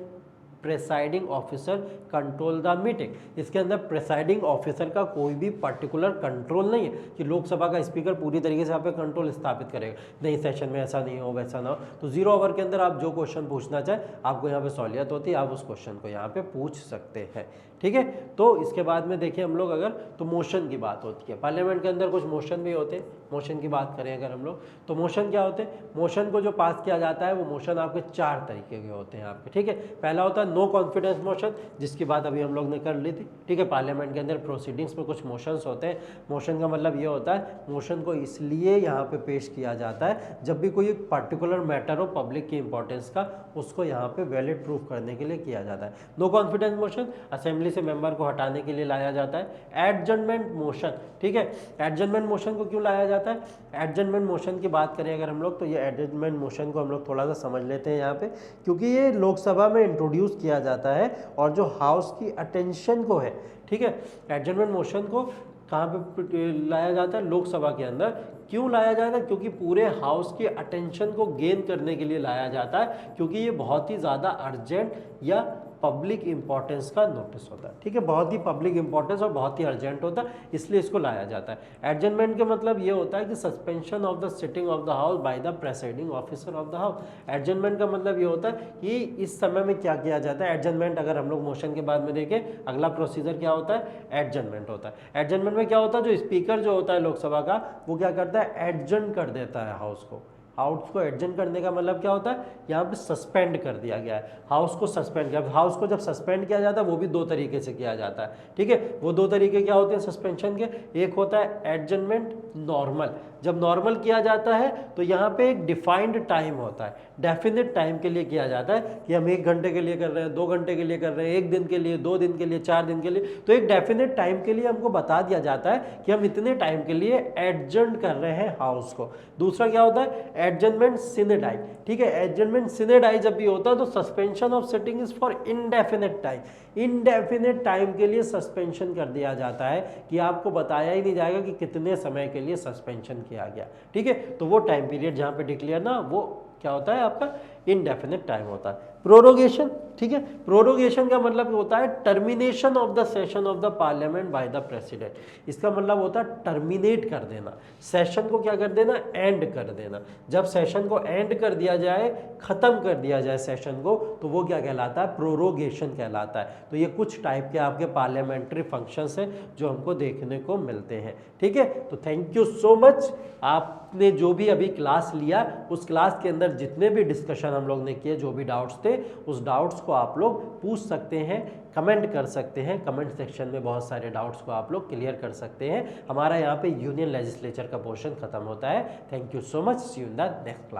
presiding officer control the meeting. इसके अंदर प्रेसाइडिंग ऑफिसर का कोई भी पर्टिकुलर कंट्रोल नहीं है कि लोकसभा का स्पीकर पूरी तरीके से आप पे कंट्रोल स्थापित करेगा, नहीं सेशन में ऐसा नहीं हो वैसा ना हो। तो 0 आवर के अंदर आप जो क्वेश्चन पूछना चाहें आपको यहाँ पे सहूलियत होती है, आप उस क्वेश्चन को यहाँ पे पूछ सकते हैं। ठीक है, तो इसके बाद में देखिए हम लोग अगर तो मोशन की बात होती है, पार्लियामेंट के अंदर कुछ मोशन भी होते हैं। मोशन की बात करें अगर हम लोग तो मोशन क्या होते हैं, मोशन को जो पास किया जाता है वो मोशन आपके 4 तरीके के होते हैं आपके। ठीक है, पहला होता है नो कॉन्फिडेंस मोशन, जिसकी बात अभी हम लोग ने कर ली थी। ठीक है, पार्लियामेंट के अंदर प्रोसीडिंग्स में कुछ मोशंस होते हैं। मोशन का मतलब ये होता है, मोशन को इसलिए यहाँ पे पेश किया जाता है जब भी कोई पर्टिकुलर मैटर हो पब्लिक की इंपॉर्टेंस का, उसको यहाँ पे वैलिड प्रूफ करने के लिए किया जाता है। नो कॉन्फिडेंस मोशन असेंबली से मेंबर को हटाने के लिए लाया जाता है। एडजर्नमेंट मोशन, ठीक है, एडजर्नमेंट मोशन को क्यों लाया जाता है, एडजर्नमेंट मोशन की बात करें अगर हम लोग तो ये एडजर्नमेंट मोशन को हम लोग थोड़ा सा समझ लेते हैं यहाँ पे, क्योंकि ये लोकसभा में इंट्रोड्यूस किया जाता है और जो हाउस की अटेंशन को है। ठीक है, एडजर्नमेंट मोशन को कहाँ पे लाया जाता है, लोकसभा के अंदर। क्यों लाया जाता है, क्योंकि पूरे हाउस की अटेंशन को गेन करने के लिए लाया जाता है, क्योंकि ये बहुत ही ज़्यादा अर्जेंट या पब्लिक इंपॉर्टेंस का नोटिस होता है। ठीक है, बहुत ही पब्लिक इंपॉर्टेंस और बहुत ही अर्जेंट होता है, इसलिए इसको लाया जाता है। एडजर्नमेंट का मतलब ये होता है कि suspension of the sitting of the house by the presiding officer of the house. Adjournment का मतलब ये होता है कि इस समय में क्या किया जाता है। एडजर्नमेंट अगर हम लोग मोशन के बाद में देखें, अगला प्रोसीजर क्या होता है, एडजर्नमेंट होता है। एडजर्नमेंट में क्या होता है, जो स्पीकर जो होता है लोकसभा का वो क्या करता है, एडजर्न कर देता है हाउस को। हाउस को एडजन करने का मतलब क्या होता है, यहाँ पे सस्पेंड कर दिया गया है, हाउस को सस्पेंड किया। हाउस को जब सस्पेंड किया जाता है वो भी दो तरीके से किया जाता है, ठीक है। वो दो तरीके क्या होते हैं सस्पेंशन के, एक होता है एडजनमेंट, नॉर्मल। जब नॉर्मल किया जाता है तो यहाँ पे एक डिफाइंड टाइम होता है, डेफिनेट टाइम के लिए किया जाता है कि हम 1 घंटे के लिए कर रहे हैं, 2 घंटे के लिए कर रहे हैं, 1 दिन के लिए, 2 दिन के लिए, 4 दिन के लिए। तो एक डेफिनेट टाइम के लिए हमको बता दिया जाता है कि हम इतने टाइम के लिए एडजर्न कर रहे हैं हाउस को। दूसरा क्या होता है एडजर्नमेंट सिने डाई, ठीक है। एडजर्नमेंट सिने डाई जब भी होता है तो suspension of sitting is for indefinite time, indefinite time के लिए सस्पेंशन कर दिया जाता है कि आपको बताया ही नहीं जाएगा कि कितने समय के लिए सस्पेंशन किया गया, ठीक है। तो वो टाइम पीरियड जहां पे डिक्लेयर ना, वो क्या होता है आपका इनडेफिनेट टाइम होता है। प्रोरोगेशन, ठीक है। प्रोरोगेशन का मतलब होता है termination of the session of the parliament by the president. इसका मतलब होता है टर्मिनेट कर देना, सेशन को क्या कर देना, एंड कर देना। जब सेशन को एंड कर दिया जाए, खत्म कर दिया जाए सेशन को, तो वो क्या कहलाता है, प्रोरोगेशन कहलाता है। तो ये कुछ टाइप के आपके पार्लियामेंट्री फंक्शंस हैं जो हमको देखने को मिलते हैं, ठीक है। तो थैंक यू सो मच। आपने जो भी अभी क्लास लिया, उस क्लास के अंदर जितने भी डिस्कशन हम लोग ने किए, जो भी डाउट्स थे, उस डाउट्स को आप लोग पूछ सकते हैं, कमेंट कर सकते हैं। कमेंट सेक्शन में बहुत सारे डाउट्स को आप लोग क्लियर कर सकते हैं। हमारा यहाँ पे यूनियन लेजिस्लेचर का पोर्शन खत्म होता है। Thank you so much, see you in the next class.